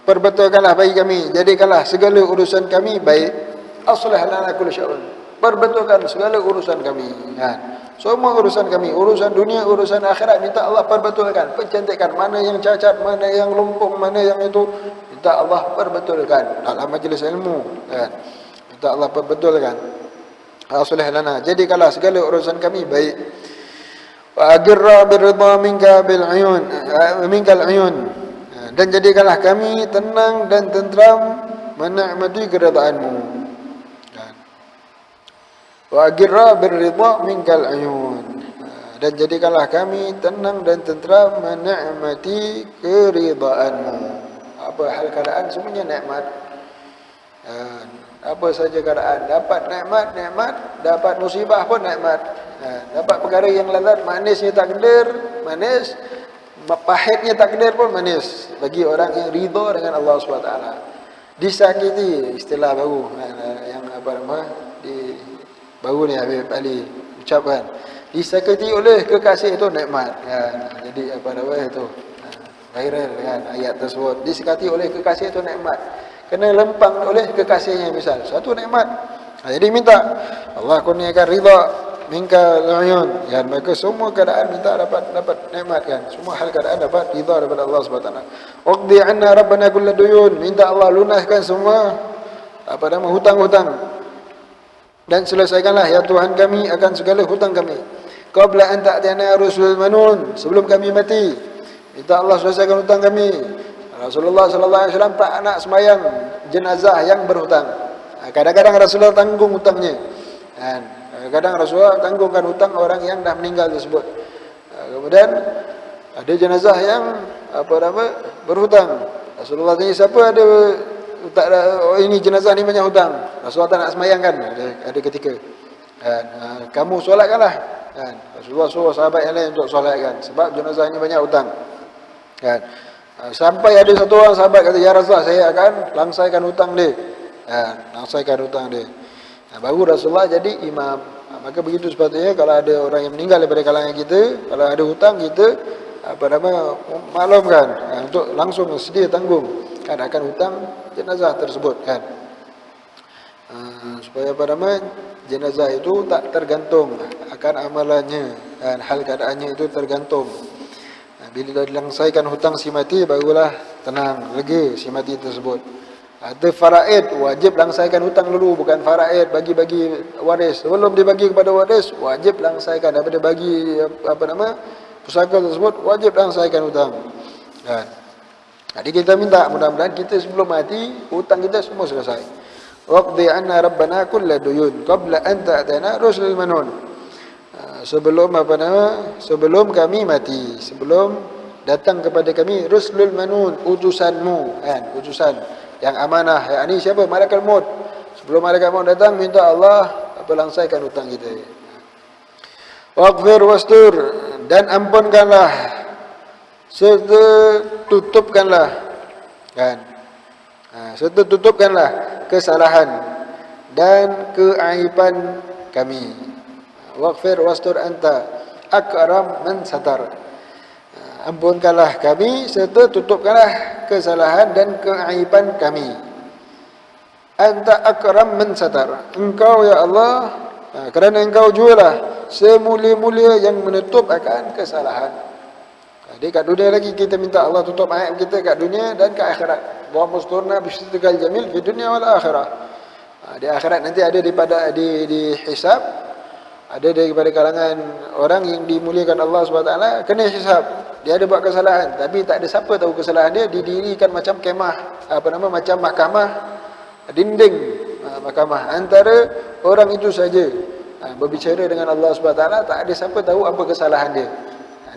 perbetulkanlah bagi kami, jadikanlah segala urusan kami baik. Aslih lana kulla syu'un, perbetulkan segala urusan kami, kan? Semua urusan kami, urusan dunia, urusan akhirat, minta Allah perbetulkan, percantikkan, mana yang cacat, mana yang lumpuh, mana yang itu, minta Allah perbetulkan dalam majlis ilmu, kan? Minta Allah perbetulkan. Aslih lana, jadikanlah segala urusan kami baik. Wa agirra birridha minka bil uyun, minkal uyun, dan jadikanlah kami tenang dan tentram menikmati keridhaanmu. Wa agirra birridha minkal uyun, dan jadikanlah kami tenang dan tentram menikmati keridhaanmu. Apa hal keadaan, semuanya nikmat. Apa saja keadaan, dapat nikmat, dapat musibah pun nikmat. Dapat perkara yang lazat, manisnya takdir, manis, pahitnya takdir pun manis bagi orang yang ridha dengan Allah SWT. Disakiti, istilah baru yang apa nama di baru ni Habib Ali ucapkan, disakiti oleh kekasih itu nikmat, kan? Jadi apa nama itu viral kan ayat tersebut, disakiti oleh kekasih itu nikmat, kena lempang oleh kekasihnya misal, satu nikmat. Jadi minta Allah kurniakan ridha minka al-uyun, kan, maka semua keadaan minta dapat nikmat, kan, semua hal keadaan dapat ridha daripada Allah Subhanahu wa taala. Waqdi 'anna rabbana kull duyun, minta Allah lunaskan semua apa nama hutang-hutang, dan selesaikanlah ya Tuhan kami akan segala hutang kami. Qabla an ta'tiyana rusul manun, sebelum kami mati minta Allah selesaikan hutang kami. Rasulullah sallallahu alaihi wasallam tak nak sembahyang jenazah yang berhutang. Kadang-kadang Rasulullah tanggung hutangnya, kan, kadang Rasulullah tanggungkan hutang orang yang dah meninggal tersebut. Kemudian ada jenazah yang apa nama berhutang. Rasulullah tanya, siapa ada tak ada, oh ini jenazah ni banyak hutang. Rasulullah tak nak sembahyang, kan, ada ketika, kan, kamu solatkanlah, kan. Rasulullah suruh sahabat yang lain untuk solatkan sebab jenazah ini banyak hutang, kan. Sampai ada satu orang sahabat kata, ya Rasulullah, saya akan langsaikan hutang dia, langsaikan hutang dia. Baru Rasulullah jadi imam. Maka begitu sepatutnya kalau ada orang yang meninggal daripada kalangan kita, kalau ada hutang kita apa nama maklumkan, untuk langsung sedia tanggung, kan, akan hutang jenazah tersebut, kan. Supaya apa nama jenazah itu tak tergantung akan amalannya, dan hal keadaannya itu tergantung. Bila dilangsaikan hutang si mati, barulah tenang, lega si mati tersebut. Ada faraid, wajib langsaikan hutang dulu, bukan faraid bagi-bagi waris. Sebelum dibagi kepada waris, wajib langsaikan. Daripada bagi apa nama pusaka tersebut, wajib langsaikan hutang, kan. Jadi kita minta mudah-mudahan kita sebelum mati hutang kita semua selesai. Waqdi 'anna rabbana kull duyun qabla an ta'tana rusul manun. Sebelum apa nama sebelum kami mati, sebelum datang kepada kami rusulul manun, utusanmu, kan, utusan yang amanah, yakni siapa? Malaikat maut. Sebelum malaikat maut datang, minta Allah apa langsaikan hutang kita. Waghfir wastur, dan ampunkanlah serta tutupkanlah, kan, serta tutupkanlah kesalahan dan keaiban kami. Waghfir wastur anta akram man satar, ampunkanlah kami serta tutupkanlah kesalahan dan keaiban kami. Anta akram man satar, engkau ya Allah, kerana engkau jualah semulia-mulia yang menutup akan kesalahan. Jadi kat dunia lagi kita minta Allah tutup aib kita kat dunia dan kat akhirat. Wa musturna bisyidqal jamil fi dunya wal akhirah. Di akhirat nanti ada di hisab, ada daripada kalangan orang yang dimuliakan Allah SWT, kena hisab. Dia ada buat kesalahan, tapi tak ada siapa tahu kesalahan dia. Didirikan macam kemah, apa nama, macam mahkamah, dinding mahkamah antara orang itu saja, berbicara dengan Allah SWT. Tak ada siapa tahu apa kesalahan dia.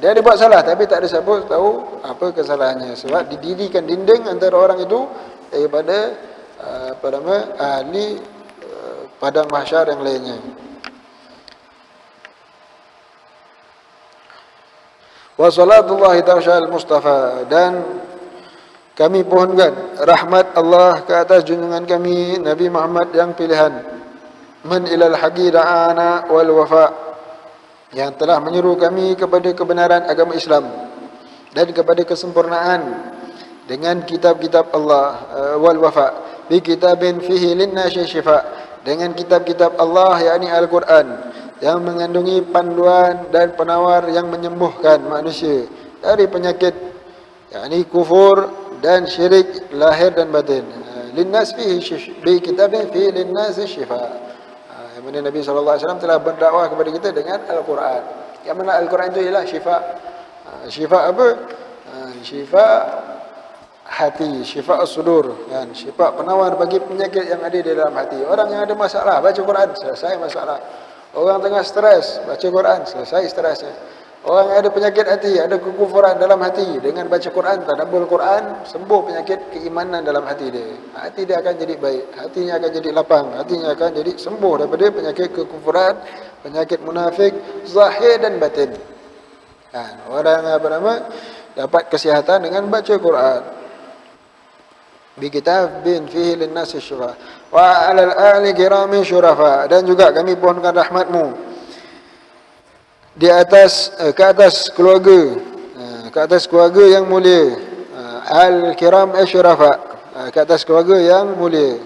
Dia ada buat salah, tapi tak ada siapa tahu apa kesalahannya. Sebab didirikan dinding antara orang itu daripada apa nama ahli padang mahsyar yang lainnya. Wa salatullahi ta'ala al-Mustafa, dan kami pohonkan rahmat Allah ke atas junjungan kami Nabi Muhammad yang pilihan, man ilal haqi da'ana wal wafa, yang telah menyeru kami kepada kebenaran agama Islam dan kepada kesempurnaan dengan kitab-kitab Allah, wal wafa bi kitabin fihi linnasi syifa, dengan kitab-kitab Allah yakni Al-Quran yang mengandungi panduan dan penawar yang menyembuhkan manusia dari penyakit yakni kufur dan syirik lahir dan batin. Linnas fihi bi kitabin fihi linnasi syifa, yang mana Nabi SAW telah berdakwah kepada kita dengan Al-Quran, yang mana Al-Quran itu ialah syifa. Syifa apa? Syifa hati, syifa as-sudur, kan, syifa penawar bagi penyakit yang ada di dalam hati. Orang yang ada masalah baca Quran, selesai masalah. Orang tengah stres, baca Quran, selesai stresnya. Orang yang ada penyakit hati, ada kekufuran dalam hati, dengan baca Quran, tadabbur Quran, sembuh penyakit keimanan dalam hati dia. Hati dia akan jadi baik, hatinya akan jadi lapang, hatinya akan jadi sembuh daripada penyakit kekufuran, penyakit munafik, zahir dan batin. Orang apa nama dapat kesihatan dengan baca Quran. Bi kitabin fihi linnasi syura wa 'alal ahli kirami syurafa, dan juga kami pohonkan rahmatmu di atas ke atas keluarga yang mulia, al-kiram asyrafa, ke atas keluarga yang mulia.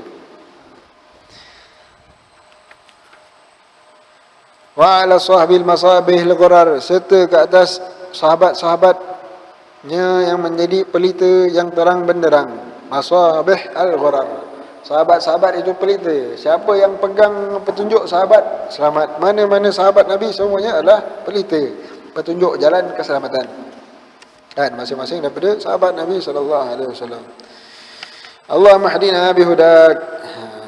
wa ala sahbil masabih al-gharar, serta ke atas sahabat-sahabatnya yang menjadi pelita yang terang benderang. Masabih al-gharar, sahabat-sahabat itu pelita. Siapa yang pegang petunjuk sahabat selamat. Mana-mana sahabat Nabi semuanya adalah pelita, petunjuk jalan keselamatan. Dan masing-masing daripada sahabat Nabi sallallahu alaihi wasallam. Allahumma hdina bihudak.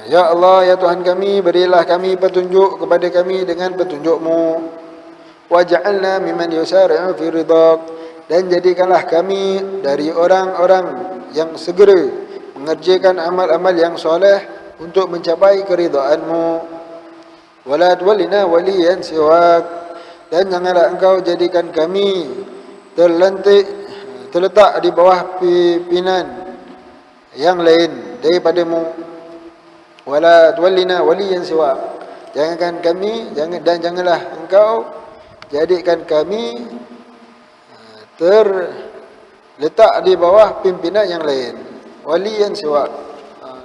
Ya Allah, ya Tuhan kami, berilah kami petunjuk kepada kami dengan petunjuk-Mu. Waj'alna mimman yusari'u fi ridhak, dan jadikanlah kami dari orang-orang yang segera mengerjakan amal-amal yang soleh untuk mencapai keridhaan-Mu. Wala tuwallina waliyan siwak, dan janganlah Engkau jadikan kami terletak di bawah pimpinan yang lain daripada-Mu. Wala tuwallina waliyan siwak, janganlah Engkau jadikan kami terletak di bawah pimpinan yang lain. Waliyan siwak,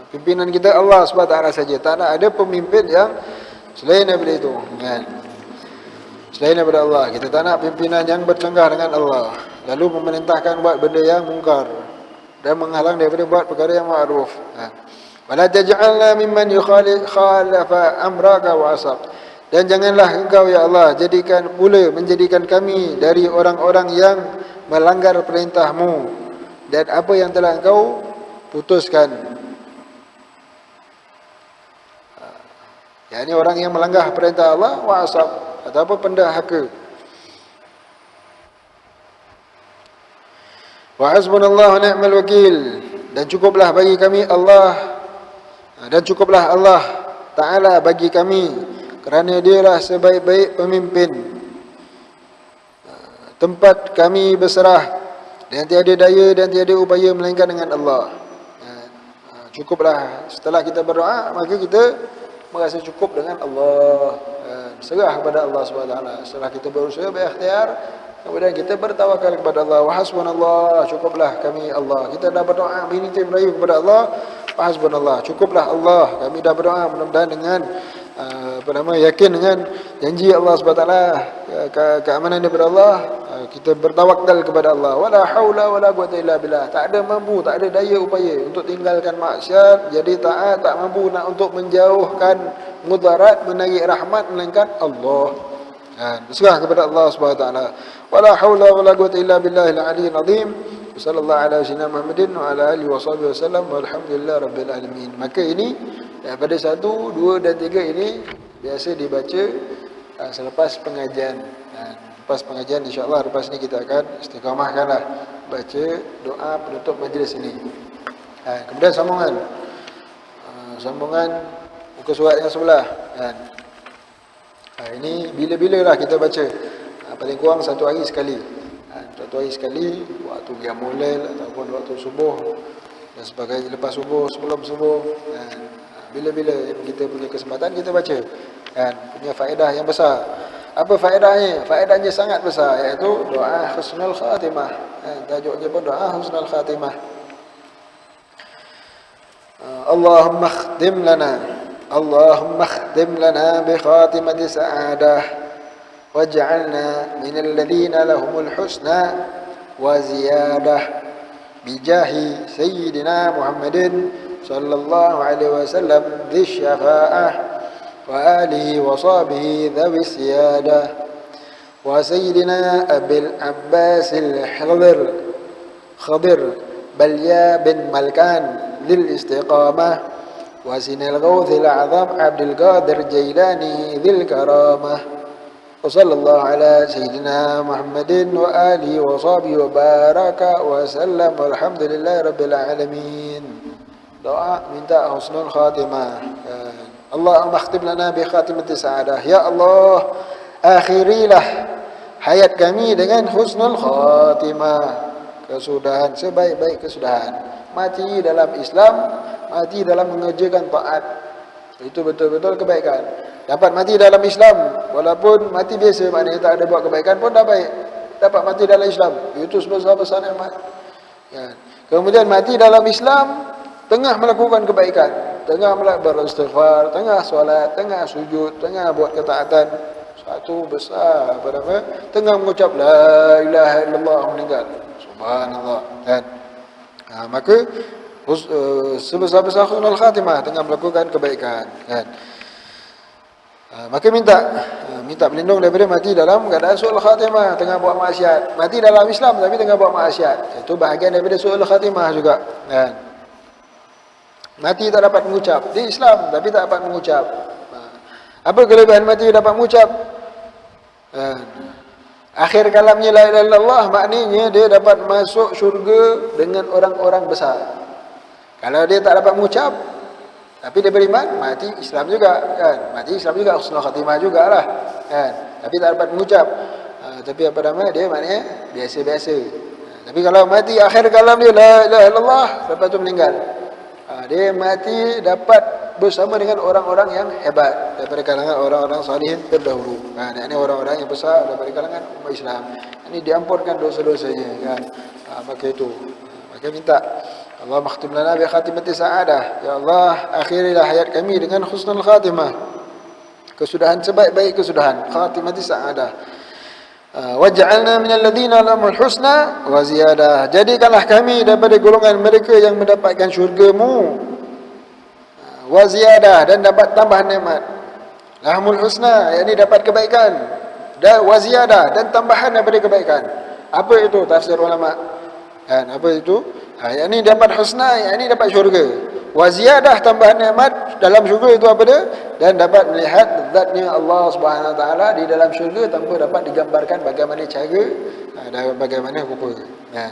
pimpinan kita Allah SWT saja, tak ada pemimpin yang selain daripada itu, kan? Selain daripada Allah. Kita tak nak pimpinan yang bercanggah dengan Allah, lalu memerintahkan buat benda yang mungkar dan menghalang daripada buat perkara yang ma'ruf. Wala taj'alna mimman yukhalifa amraka wa asab, dan janganlah Engkau ya Allah menjadikan kami dari orang-orang yang melanggar perintah-Mu dan apa yang telah Engkau putuskan. Ini orang yang melanggar perintah Allah wa asab, ataupun pendahaka. Wa hasbunallahu ni'mal wakil, dan cukuplah bagi kami Allah, dan cukuplah Allah Ta'ala bagi kami, kerana Dialah sebaik-baik pemimpin. Tempat kami berserah, dan tiada daya dan tiada upaya melainkan dengan Allah. Cukuplah, setelah kita berdoa, maka kita merasa cukup dengan Allah. Serah kepada Allah SWT. Setelah kita berusaha, berikhtiar, kemudian kita bertawakal kepada Allah. Wa hasbunallah, cukuplah kami Allah. Kita dah berdoa, minta merayu kepada Allah. Wa hasbunallah, cukuplah Allah. Kami dah berdoa mudah-mudahan dengan yakin dengan janji Allah SWT, keamanan daripada Allah. Kita bertawakal kepada Allah. Wala haula wala quwwata illa billah. Tak ada mampu, tak ada daya upaya untuk tinggalkan maksiat, jadi taat, tak mampu nak untuk menjauhkan mudarat, menarik rahmat melainkan Allah. Berserah kepada Allah SWT. Wala haula wala quwwata illa billahil aliyyil azim. Sallallahu alaihi wasallam Muhammadin wa ala alihi wasallam walhamdulillah rabbil alamin. Maka ini daripada 1, 2 dan 3 ini biasa dibaca selepas pengajian. Lepas pengajian insya-Allah lepas ni kita akan istiqamahkanlah baca doa penutup majlis ini. Kemudian sambungan muka surat yang sebelah. Ini bila-bilalah kita baca. Paling kurang 1 hari sekali. 1 hari sekali, waktu qiyamul lail ataupun waktu subuh dan sebagainya, lepas subuh, sebelum subuh. Bila-bila kita punya kesempatan kita baca. Punya faedah yang besar. Apa faedahnya? Faedahnya sangat besar, iaitu doa husnul khatimah. Tajuknya pun doa husnul khatimah. Allahumma khtim lana bi khatimati sa'adah waj'alna minal ladzina lahumul husna wa ziyadah bijahi sayyidina Muhammadin sallallahu alaihi wasallam dzis syafa'ah wa alihi wa sahbihi dhawi siyadah wa sayyidina Abil Abbasil Khadir Balya bin Malkan lil istiqamah wa sinil ghawthil azam Abdul Qadir Jailani dhil karamah wa sallallahu ala sayyidina Muhammadin wa alihi wa sahbihi wa baraka wa sallam walhamdulillahi rabbil alamin. Doa minta husnul khatimah. Allahumma khtim lana bi khatimati sa'adah. Ya Allah, akhirilah hayat kami dengan husnul khatimah, kesudahan, sebaik-baik kesudahan. Mati dalam Islam, mati dalam mengerjakan taat, itu betul-betul kebaikan. Dapat mati dalam Islam, walaupun mati biasa, maknanya tak ada buat kebaikan pun dah baik. Dapat mati dalam Islam, itu sebesar-besar nikmat. Kemudian mati dalam Islam, tengah melakukan kebaikan, tengah beristighfar, tengah solat, tengah sujud, tengah buat ketaatan, Satu besar apa nama, tengah mengucap la ilaha illallah meninggal. Subhanallah kan. Maka sebesar-besar husnul khatimah tengah melakukan kebaikan kan. Maka minta berlindung daripada mati dalam keadaan su'ul khatimah, tengah buat maksiat. Mati dalam Islam tapi tengah buat maksiat, itu bahagian daripada su'ul khatimah juga kan. Mati tak dapat mengucap di Islam tapi tak dapat mengucap. Apa kelebihan mati dapat mengucap? Akhir kalamnya la ilaha illallah, maknanya dia dapat masuk syurga dengan orang-orang besar. Kalau dia tak dapat mengucap tapi dia beriman, mati Islam juga kan. Mati Islam juga, husnul khatimah jugalah kan. Tapi tak dapat mengucap. Tapi apa nama dia, maknanya biasa-biasa. Tapi kalau mati akhir kalam dia la ilaha illallah, lepas tu meninggal, dia mati dapat bersama dengan orang-orang yang hebat daripada kalangan orang-orang salihin terdahulu. Ini orang-orang yang besar daripada kalangan umat Islam. Ini diampunkan dosa-dosanya kan. Maka itu, maka minta Allah makhtim lana bi khatimati sa'adah. Ya Allah, akhirilah hayat kami dengan husnul khatimah, kesudahan sebaik-baik kesudahan, khatimati sa'adah. Waj'alna minal ladzina lahumul husna wa ziyadah. Jadikanlah kami daripada golongan mereka yang mendapatkan syurga-Mu, wa ziyadah, dan dapat tambahan nikmat. Lahumul husna, yakni dapat kebaikan, dan wa ziyadah, dan tambahan daripada kebaikan. Apa itu tafsir ulama? Kan, apa itu? Yakni dapat husna, yakni dapat syurga. Wa ziyadah, tambahan nikmat dalam syurga itu apa dia? Dan dapat melihat zatnya Allah Subhanahu Wa Taala di dalam syurga tanpa dapat digambarkan bagaimana cara dan bagaimana rupa. Kan?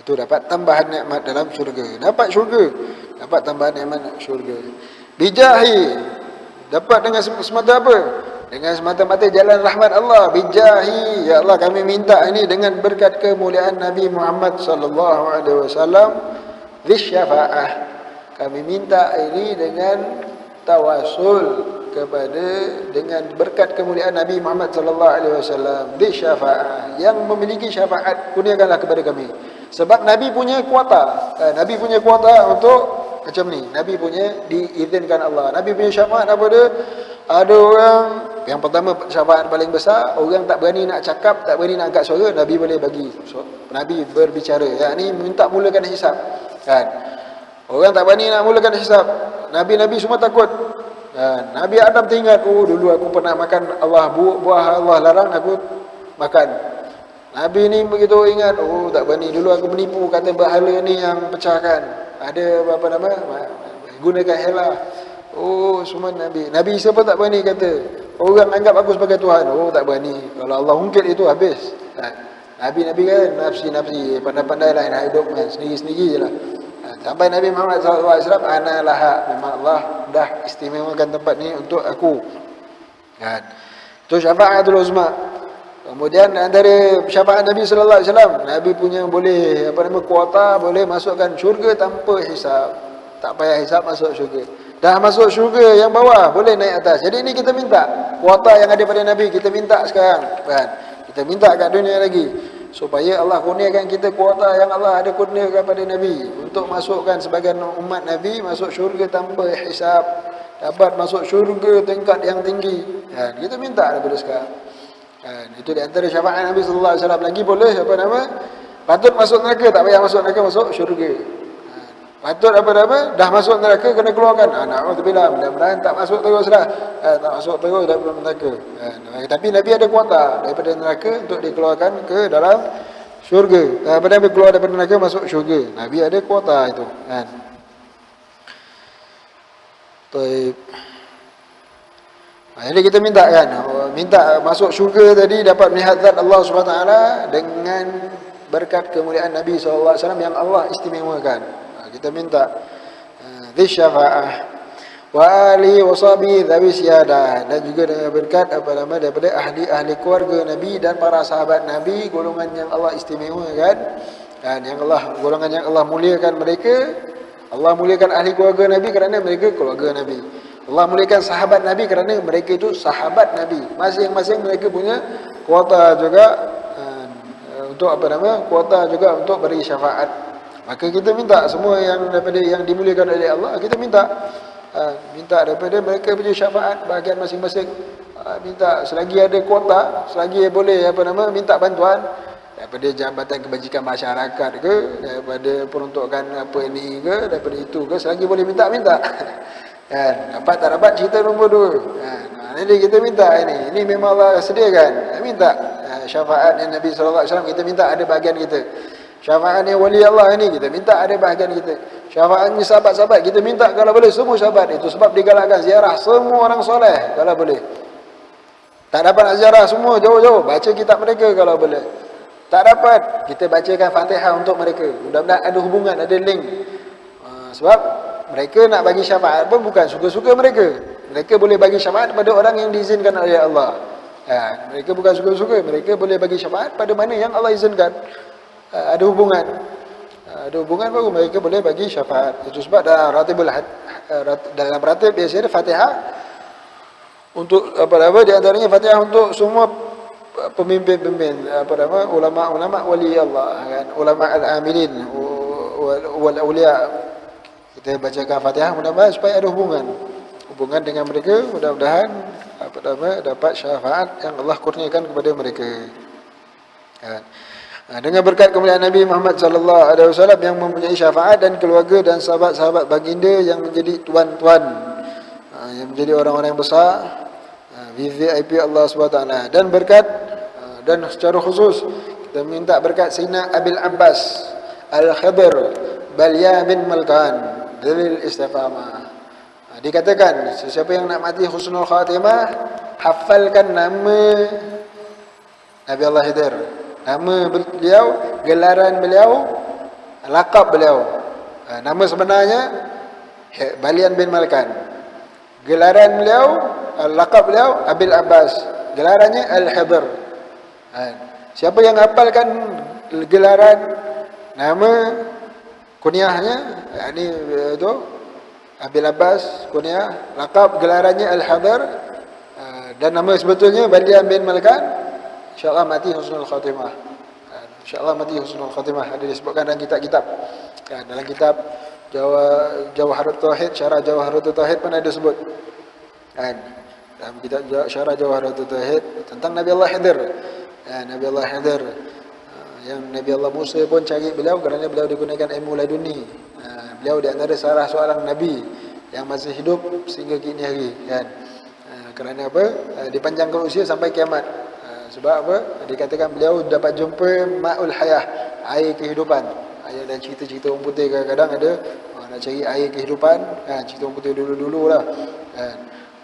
Itu dapat tambahan nikmat dalam syurga. Dapat syurga, dapat tambahan nikmat syurga. Bijahi, dapat dengan semata apa? Dengan semata-mata jalan rahmat Allah. Bijahi, ya Allah kami minta ini dengan berkat kemuliaan Nabi Muhammad sallallahu alaihi wasallam. Bisyafa'ah, kami minta ini dengan tawasul dengan berkat kemuliaan Nabi Muhammad sallallahu alaihi wasallam. Bisyafa'ah, yang memiliki syafaat, kurniakanlah kepada kami. Sebab Nabi punya kuasa, Nabi punya kuasa untuk macam ni. Nabi punya diizinkan Allah. Nabi punya syafaat apa dia? Ada orang yang pertama, syafaat paling besar, orang tak berani nak cakap, tak berani nak angkat suara, Nabi boleh bagi. Nabi berbicara, yakni minta mulakan hisab kan. Orang tak berani nak mulakan hisab, Nabi semua takut kan. Nabi Adam teringat, dulu aku pernah makan buah Allah larang, aku makan. Nabi ni begitu ingat, tak berani, dulu aku menipu, kata berhala ni yang pecahkan, ada apa nama, gunakan helah. Semua Nabi Isa pun tak berani kata, orang anggap aku sebagai Tuhan, tak berani. Kalau Allah ungkit itu habis. Nabi kan nafsi, pandai-pandai lah nak hidup sendiri-sendiri je lah. Sampai Nabi Muhammad SAW, ana laha, memang Allah dah istimewakan tempat ni untuk aku kan. Itu syafaatul uzma. Kemudian antara syafaat Nabi sallallahu alaihi wasallam, Nabi punya boleh kuota, boleh masukkan syurga tanpa hisab. Tak payah hisab masuk syurga. Dah masuk syurga yang bawah, boleh naik atas. Jadi ini kita minta kuota yang ada pada Nabi, kita minta sekarang kan. Kita minta kat dunia lagi supaya Allah kurniakan kita kuota yang Allah ada kurniakan pada Nabi, untuk masukkan sebagian umat Nabi masuk syurga tanpa hisab, dapat masuk syurga tingkat yang tinggi kan. Kita minta daripada sekarang kan. Itu di antara syafaat Nabi sallallahu alaihi wasallam. Lagi boleh patut masuk neraka, tak payah masuk neraka, masuk syurga. Patut dah masuk neraka kena keluarkan. Na'udzubillah, mudah-mudahan tak masuk terus dah. Tak masuk terus daripada neraka. Tapi Nabi ada kuasa daripada neraka untuk dikeluarkan ke dalam syurga. Daripada Nabi keluar daripada neraka masuk syurga, Nabi ada kuasa itu kan. Baik. Jadi kita minta kan, minta masuk syurga tadi, dapat melihat zat Allah Subhanahu Wa Taala dengan berkat kemuliaan Nabi sallallahu alaihi wasallam yang Allah istimewakan. Kita minta syafa'ah wa ali wa sahbihi dzawi siyadah, dan juga dengan berkat daripada ahli keluarga Nabi dan para sahabat Nabi, golongan yang Allah istimewakan dan golongan yang Allah muliakan mereka. Allah muliakan ahli keluarga Nabi kerana mereka keluarga Nabi. Allah muliakan sahabat Nabi kerana mereka itu sahabat Nabi. Masing-masing mereka punya kuota juga untuk kuota juga untuk beri syafaat. Maka kita minta semua yang daripada yang dimuliakan oleh Allah, kita minta daripada mereka punya syafaat bahagian masing-masing. minta selagi ada kuota, selagi boleh minta bantuan daripada Jabatan Kebajikan Masyarakat ke, daripada peruntukan apa ni ke, daripada itu ke, selagi boleh minta kan, dapat tak dapat cerita nombor 2 kan. Jadi kita minta ini memang Allah sediakan, minta syafaat Nabi sallallahu alaihi wasallam, kita minta ada bahagian kita. Syafaat wali Allah ini kita minta ada bahagian kita. Syafaat sahabat-sahabat kita minta kalau boleh semua sahabat. Itu sebab digalakkan ziarah semua orang soleh kalau boleh. Tak dapat nak ziarah semua jauh-jauh, baca kitab mereka kalau boleh. Tak dapat, kita bacakan Fatihah untuk mereka. Mudah-mudahan ada hubungan, ada link. Sebab mereka nak bagi syafaat pun bukan suka-suka mereka. Mereka boleh bagi syafaat pada orang yang diizinkan oleh Allah. Mereka bukan suka-suka, mereka boleh bagi syafaat pada mana yang Allah izinkan. Ada hubungan. Ada hubungan baru mereka boleh bagi syafaat. Itu sebab dalam ratib biasanya Fatihah untuk di antaranya Fatihah untuk semua pemimpin-pemimpin ulama-ulama wali Allah kan, ulama al-amilin wal auliya. Kita bacakan Fatihah mudah-mudahan supaya ada hubungan dengan mereka, mudah-mudahan dapat syafaat yang Allah kurniakan kepada mereka kan. Dengan berkat kemuliaan Nabi Muhammad sallallahu alaihi wasallam yang mempunyai syafaat dan keluarga dan sahabat-sahabat baginda yang menjadi tuan-tuan, yang menjadi orang-orang yang besar, VIP Allah SWT, dan berkat dan secara khusus kita minta berkat Sayyidina Abil Abbas Al-Khidr Balya bin Malkan dalil istiqamah. Dikatakan sesiapa yang nak mati husnul khatimah, hafalkan nama Nabi Allah Khidir, nama beliau, gelaran beliau, lakab beliau. Nama sebenarnya Balyan bin Malkan, gelaran beliau, lakab beliau Abil Abbas, gelarannya Al-Khidr. Siapa yang hafalkan gelaran, nama, kunyahnya ini itu Abil Abbas, kunyah, lakab gelarannya Al-Khidr, dan nama sebetulnya Balyan bin Malkan, insya-Allah mati husnul khatimah. InsyaAllah mati husnul khatimah. Ada disebutkan dalam kitab-kitab. Dalam kitab Jawharut Tauhid, Syarah Jawharut Tauhid pun ada sebut. Dalam kitab Syarah Jawharut Tauhid tentang Nabi Allah Khidir. Nabi Allah Khidir yang Nabi Allah Musa pun cari beliau kerana beliau digunakan ilmu laduni. Beliau di antara salah seorang nabi yang masih hidup sehingga kini hari kan. Kerana apa? Dipanjangkan usia sampai kiamat. Sebab apa? Dikatakan beliau dapat jumpa ma'ul hayah, air kehidupan. Ayat dan cerita-cerita orang putih kadang-kadang ada nak cari air kehidupan, cerita orang putih dulu-dulu lah.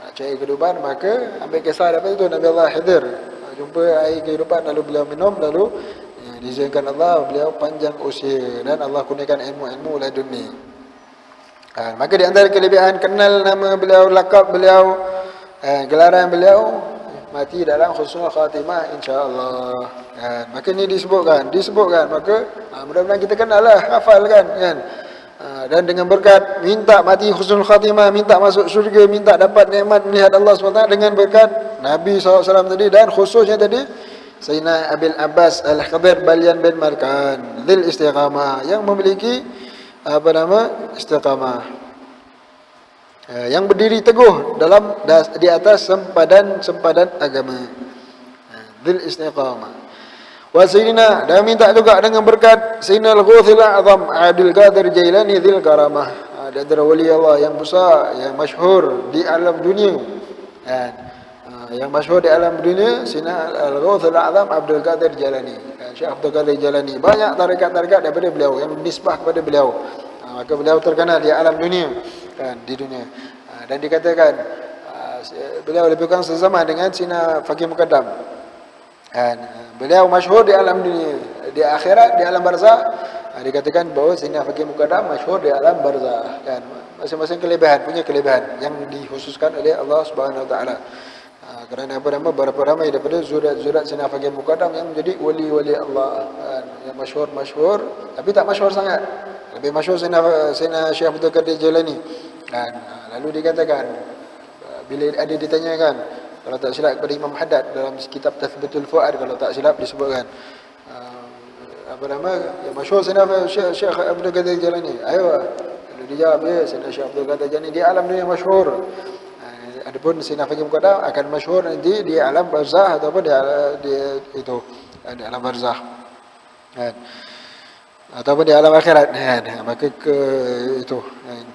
Nak cari kehidupan, maka ambil kisah daripada itu Nabi Allah Khidir. Jumpa air kehidupan, lalu beliau minum, lalu diizinkan Allah beliau panjang usia dan Allah kurniakan ilmu-ilmu laduni. Maka di antara kelebihan kenal nama beliau, lakab beliau, gelaran beliau, mati dalam husnul khatimah insya-Allah. Maka ini disebutkan, maka mudah-mudahan kita kenal lah, hafal kan. Dan dengan berkat minta mati husnul khatimah, minta masuk syurga, minta dapat nikmat melihat Allah SWT dengan berkat Nabi SAW tadi, dan khususnya tadi Sayyidina Abil Abbas Al-Khidr Balyan bin Malkan lil istiqamah, yang memiliki istiqamah, yang berdiri teguh di atas sempadan agama, dzil istiqamah. Wa sayyidina, dan minta juga dengan berkat Sayyidina Al-Ghawthil A'zam Abdul Qadir Jailani dzil karamah, di antara wali Allah yang besar, yang masyhur di alam dunia. Yang masyhur di alam dunia Sayyidina Al-Ghawthil A'zam Abdul Qadir Jailani. Syekh Abdul Qadir Jailani, banyak tarekat-tarekat daripada beliau yang nisbah kepada beliau. Maka beliau terkenal di alam dunia di dunia. Dan dikatakan beliau lebih kurang sezaman dengan Sayyidina Faqih Muqaddam. Beliau masyhur di alam dunia, di akhirat, di alam barzakh. Dikatakan bahawa Sayyidina Faqih Muqaddam masyhur di alam barzakh. Masing-masing punya kelebihan yang dikhususkan oleh Allah Subhanahu Wa Taala. Kerana berapa ramai daripada zurat Sayyidina Faqih Muqaddam yang menjadi wali-wali Allah, yang masyhur tapi tak masyhur sangat. Lebih masyhur Sayyidina Syekh Abdul Qadir Jailani. Lalu dikatakan, bila ada ditanyakan, kalau tak silap kepada Imam Haddad dalam kitab Tathbitul Fuad, kalau tak silap disebutkan yang masyhur Sayyidina Syekh Abdul Qadir Jailani. Lalu dia jawab, Sayyidina Syekh Abdul Qadir Jailani di alam dunia masyhur. Ada Adapun Sayyidina Faqih Muqaddam akan masyhur nanti di alam barzah ataupun di itu di alam barzah. Kan? Ataupun di alam akhirat. Kan? Maka ke itu. Kan?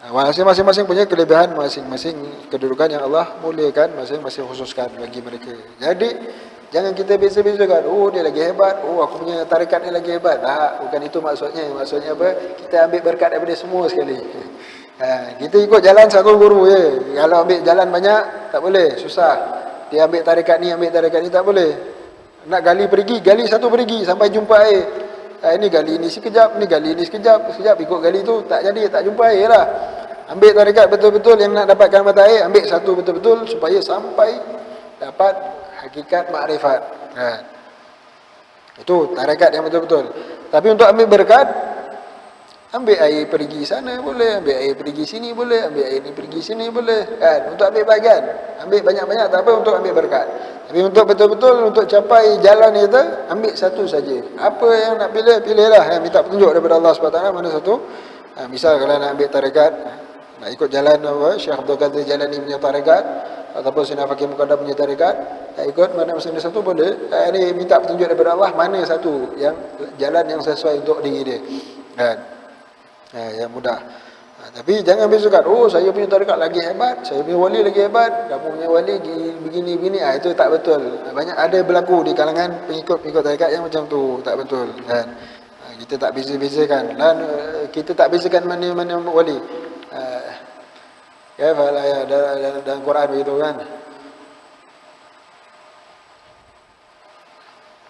Masing-masing punya kelebihan, masing-masing kedudukan yang Allah muliakan, masing-masing khususkan bagi mereka. Jadi jangan kita beza-bezakan. Oh dia lagi hebat, oh aku punya tarikat ni lagi hebat. Bukan itu maksudnya. Maksudnya apa? Kita ambil berkat daripada semua sekali. Kita ikut jalan satu guru je. Kalau ambil jalan banyak tak boleh, susah. Dia ambil tarikat ni tak boleh. Nak gali satu pergi sampai jumpa air. Ini gali ni sekejap, ni gali ni sekejap ikut gali tu tak jadi, tak jumpa air lah. Ambil tarikat betul-betul yang nak dapatkan mata air, ambil satu betul-betul supaya sampai dapat hakikat makrifat. Itu tarikat yang betul-betul. Tapi untuk ambil berkat, ambil air pergi sana boleh, ambil air pergi sini boleh, ambil air ni pergi sini boleh. Kan? Untuk ambil bahagian, ambil banyak-banyak tak apa untuk ambil berkat. Tapi untuk betul-betul untuk capai jalan itu, ambil satu saja. Apa yang nak pilihlah. Minta petunjuk daripada Allah SWT mana satu. Misal kalau nak ambil tarikat, nak ikut jalan apa, Syekh Abdul Qadir Jalani punya tarikat, ataupun Sayyidina Faqih Muqaddam punya tarikat, nak ikut mana masing satu boleh. Ini minta petunjuk daripada Allah mana satu yang jalan yang sesuai untuk diri dia. Kan? Yang mudah. Tapi jangan bezakan, oh saya punya tarikat lagi hebat, saya punya wali lagi hebat, kamu punya wali begini-begini. Itu tak betul. Banyak ada berlaku di kalangan pengikut tarikat yang macam tu, tak betul. Kan? Kita tak beza-bezakan. Dan kita tak bezakan mana-mana wali. Ya, dalam Quran begitu kan.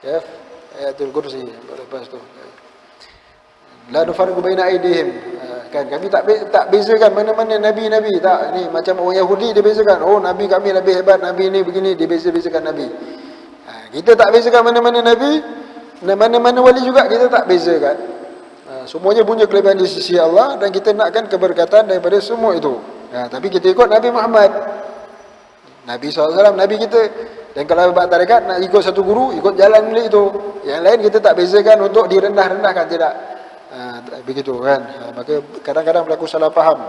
Ya, ayatul kursi lepas tu. La nufarriqu baina aydihim. Kan kami tak bezakan mana-mana nabi-nabi, tak. Ni macam orang Yahudi dia bezakan, oh nabi kami lebih hebat, nabi ni begini, dia bezakan nabi. Kita tak bezakan mana-mana nabi, dan mana-mana wali juga kita tak bezakan. Semuanya punya kelebihan di sisi Allah dan kita nakkan keberkatan daripada semua itu. Tapi kita ikut Nabi Muhammad, Nabi SAW, Nabi kita. Dan kalau buat tarikat nak ikut satu guru, ikut jalan milik itu. Yang lain kita tak bezakan untuk direndah-rendahkan, tidak. Begitu kan. Maka kadang-kadang berlaku salah faham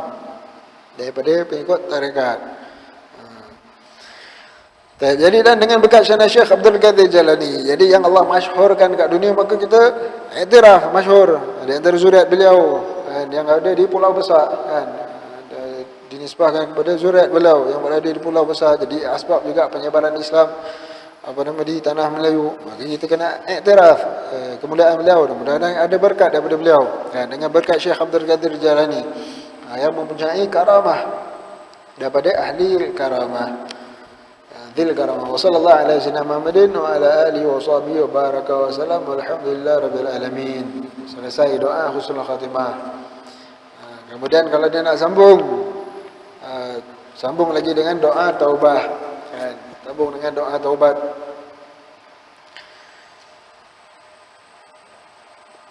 daripada pengikut tarikat. Jadi dan dengan berkat Sayyidina Syekh Abdul Qadir Jalani, jadi yang Allah masyhurkan kat dunia, maka kita iktiraf masyhur di antara zuriat beliau yang ada di Pulau Besar kan, dinisbahkan kepada zuriat beliau yang berada di Pulau Besar. Jadi asbab juga penyebaran Islam di tanah Melayu. Maka kita kena iktiraf kemuliaan beliau, dan mudah-mudahan ada berkat daripada beliau kan, dengan berkat Syekh Abdul Qadir Jalani yang mempunyai karamah daripada ahli karamah. Dzil karamah. Wa sallallahu ala sayyidina Muhammadin wa ala alihi wa sahbihi wa baraka wa salam walhamdulillah rabbil alamin. Selesai doa husnul khatimah. Kemudian kalau dia nak sambung lagi dengan doa taubah kan, sambung dengan doa taubat.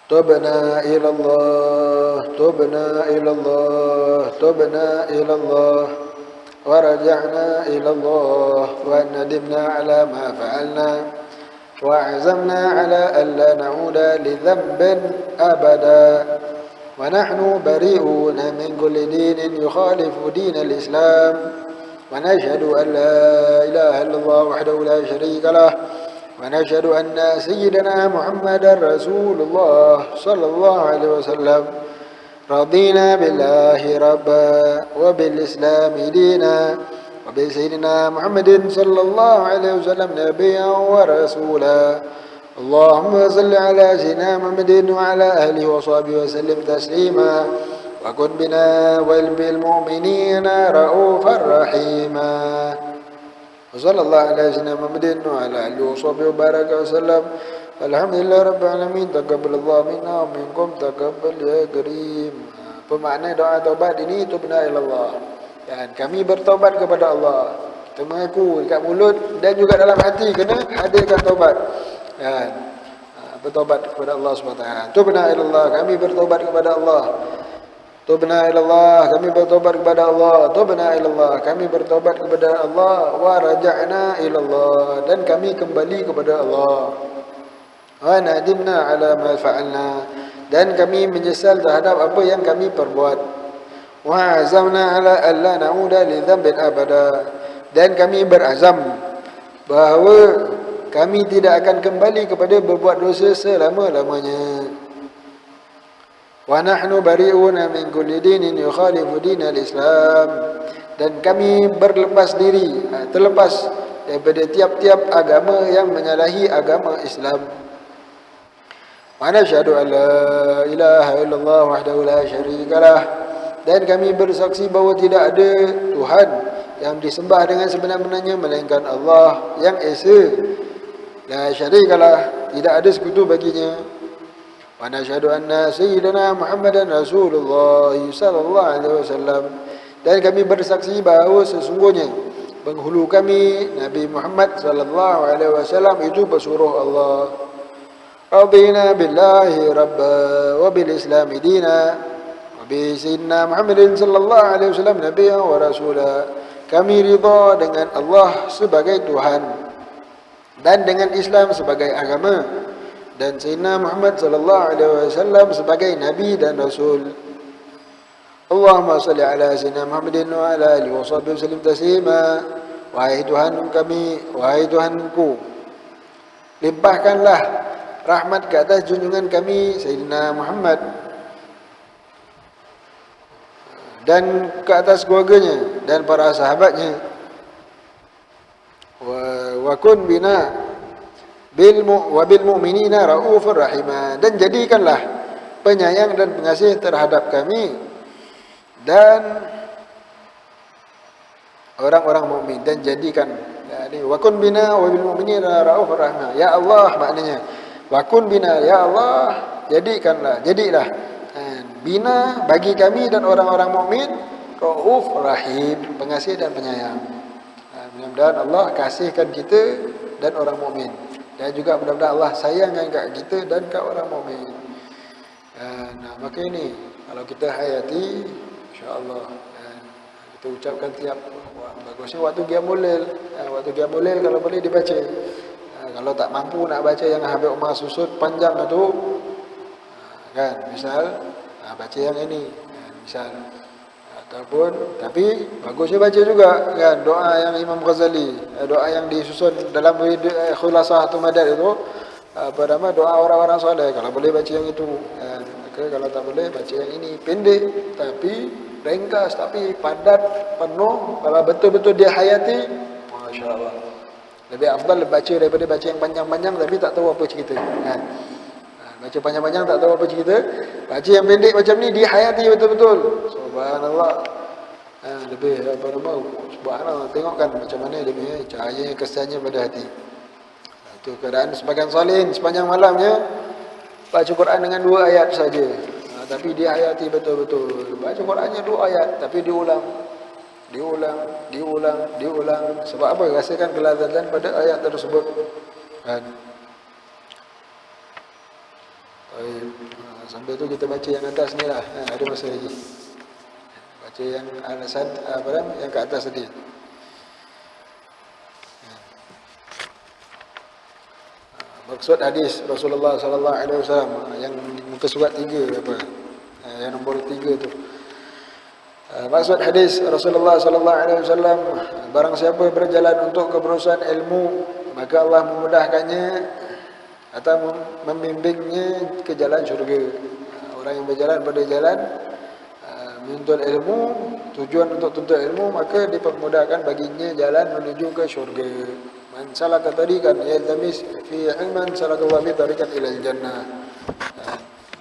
Tubna ila Allah, tubna ila Allah, tubna ila Allah, ورجعنا إلى الله وندمنا على ما فعلنا وعزمنا على ألا نعود لذنب أبدا ونحن بريئون من كل دين يخالف دين الإسلام ونشهد أن لا إله إلا الله وحده لا شريك له ونشهد أن سيدنا محمد رسول الله صلى الله عليه وسلم رضينا بالله ربا وبالإسلام دينا وبسيدنا محمد صلى الله عليه وسلم نبيا ورسولا اللهم صل على سيدنا محمد وعلى أهله وصحبه وسلم تسليما وكن بنا وبالمؤمنين رؤوفا رحيما وصلى الله على سيدنا محمد وعلى آله وصحبه وبارك وسلم Alhamdulillah Rabbil Alamin. Taqabbalallahu minna wa minkum taqabbal ya karim. Pemakna doa taubat ini tubna ilallah. Dan kami bertaubat kepada Allah. Kita mengaku dekat mulut dan juga dalam hati kena hadirkan taubat. Dan bertaubat kepada Allah SWT. Tubna ilallah, kami bertaubat kepada Allah. Tubna ilallah, kami bertaubat kepada Allah. Tubna ilallah, kami bertaubat kepada Allah. Wa raja'na ilallah, dan kami kembali kepada Allah. Wa nadimna ala ma fa'alna, dan kami menyesal terhadap apa yang kami perbuat. Wa azamna ala alla na'uda li dhanbin abada. Dan kami berazam bahawa kami tidak akan kembali kepada berbuat dosa selama-lamanya. Wa nahnu bari'una min kulli dinin yukhalifu dinal Islam. Dan kami berlepas diri, terlepas daripada tiap-tiap agama yang menyalahi agama Islam. Wa nashhadu an la ilaha illallah wahdahu la syarikalah. Dan kami bersaksi bahawa tidak ada Tuhan yang disembah dengan sebenar-benarnya melainkan Allah yang esa. La syarikalah, tidak ada sekutu baginya. Wa nashhadu anna sayyidana Muhammadan Rasulullah sallallahu alaihi wasallam. Dan kami bersaksi bahawa sesungguhnya penghulu kami Nabi Muhammad sallallahu alaihi wasallam itu pesuruh Allah. Radina billahi rabba wa bil islam dina wa bi sayyidina Muhammadin sallallahu alaihi wasallam nabiyyan wa rasula. Kami ridha dengan Allah sebagai Tuhan dan dengan Islam sebagai agama, dan Sayyidina Muhammad sallallahu alaihi wasallam sebagai nabi dan rasul. Allahumma salli ala Sayyidina Muhammadin wa ala alihi wa sahbihi wasallim taslima. Wahai Tuhan kami, wahai Tuhanku, limpahkanlah rahmat ke atas junjungan kami Sayyidina Muhammad dan ke atas keluarganya dan para sahabatnya. Wa kun bina bil mu'minina raufur rahimah. Dan jadikanlah penyayang dan pengasih terhadap kami dan orang-orang mukmin. Dan jadikan, yani wa kun bina wa bil mu'minina raufur rahimah. Ya Allah, maknanya wa kun bina, ya Allah, jadilah bina bagi kami dan orang-orang mukmin rauf rahim, pengasih dan penyayang. Mudah-mudahan Allah kasihkan kita dan orang mukmin, dan juga mudah-mudahan Allah sayangkan kat kita dan kat orang mukmin. Nah, maka ini kalau kita hayati, insya-Allah kita ucapkan tiap bagusnya waktu qiyamul lail. Waktu qiyamul lail kalau boleh dibaca. Kalau tak mampu nak baca yang Habib Umar Susut panjang itu, kan, misal baca yang ini, misal, ataupun, tapi bagusnya baca juga, kan, doa yang Imam Ghazali, doa yang disusun dalam Khulasah atau Madad itu, apa nama, doa orang-orang soleh. Kalau boleh baca yang itu, maka kalau tak boleh baca yang ini, pendek tapi ringkas tapi padat, penuh. Kalau betul-betul dia hayati, Masya Allah, lebih afdal baca daripada baca yang panjang-panjang tapi tak tahu apa cerita, kan. Baca panjang-panjang tak tahu apa cerita. Baca yang pendek macam ni dihayati betul-betul. Subhanallah. Lebih apa nama? Subhanallah. Tengokkan macam mana dia punya cahaya kesannya pada hati. Itu keadaan sebagian salihin sepanjang malamnya baca Quran dengan 2 ayat saja. Tapi dihayati betul-betul. Baca Qurannya 2 ayat tapi diulang. Sebab apa? Rasakan kelazatan pada ayat tersebut, kan. Sampai tu kita baca yang atas ni lah, ada masa lagi. Baca yang alasan yang ke atas tadi. Maksud hadis Rasulullah sallallahu alaihi wasallam yang muka surat 3 apa? Yang nombor 3 tu. Maksud hadis Rasulullah sallallahu alaihi wasallam, barang siapa berjalan untuk keberusan ilmu, maka Allah memudahkannya atau membimbingnya ke jalan syurga. Orang yang berjalan pada jalan menuntut ilmu, tujuan untuk tuntut ilmu, maka dipermudahkan baginya jalan menuju ke syurga. Man salaka tariqan yaltamis fi ilman salakallahu bi tariqan ila al-jannah.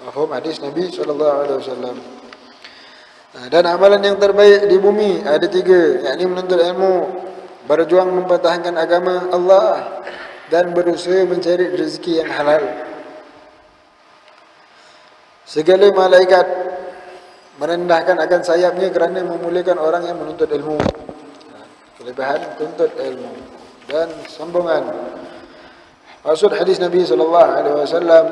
Mafhum hadis Nabi sallallahu alaihi wasallam. Dan amalan yang terbaik di bumi ada 3, yakni menuntut ilmu, berjuang mempertahankan agama Allah, dan berusaha mencari rezeki yang halal. Segala malaikat merendahkan akan sayapnya kerana memuliakan orang yang menuntut ilmu. Kelebihan tuntut ilmu dan sombongan. Maksud hadis Nabi sallallahu alaihi wasallam,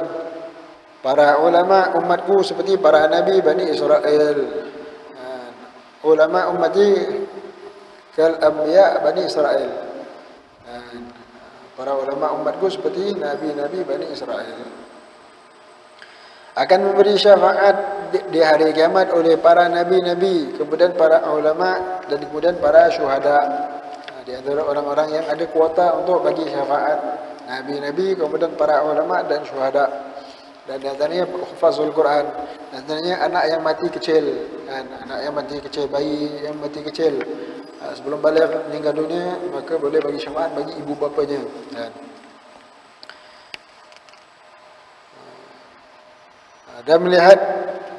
para ulama umatku seperti para nabi Bani Israel. Ulama ummati kal anbiya Bani Israel. Para ulama umatku seperti nabi-nabi Bani Israel. akan memberi syafaat di hari kiamat oleh para nabi-nabi, kemudian para ulama dan kemudian para syuhada. Di antara orang-orang yang ada kuota untuk bagi syafaat, nabi-nabi, kemudian para ulama dan syuhada. Dan di antaranya hufazul Quran, di antaranya anak yang mati kecil, kan? Anak yang mati kecil, bayi yang mati kecil, sebelum balik meninggal dunia, maka boleh bagi syafaat bagi ibu bapanya, kan? Dan melihat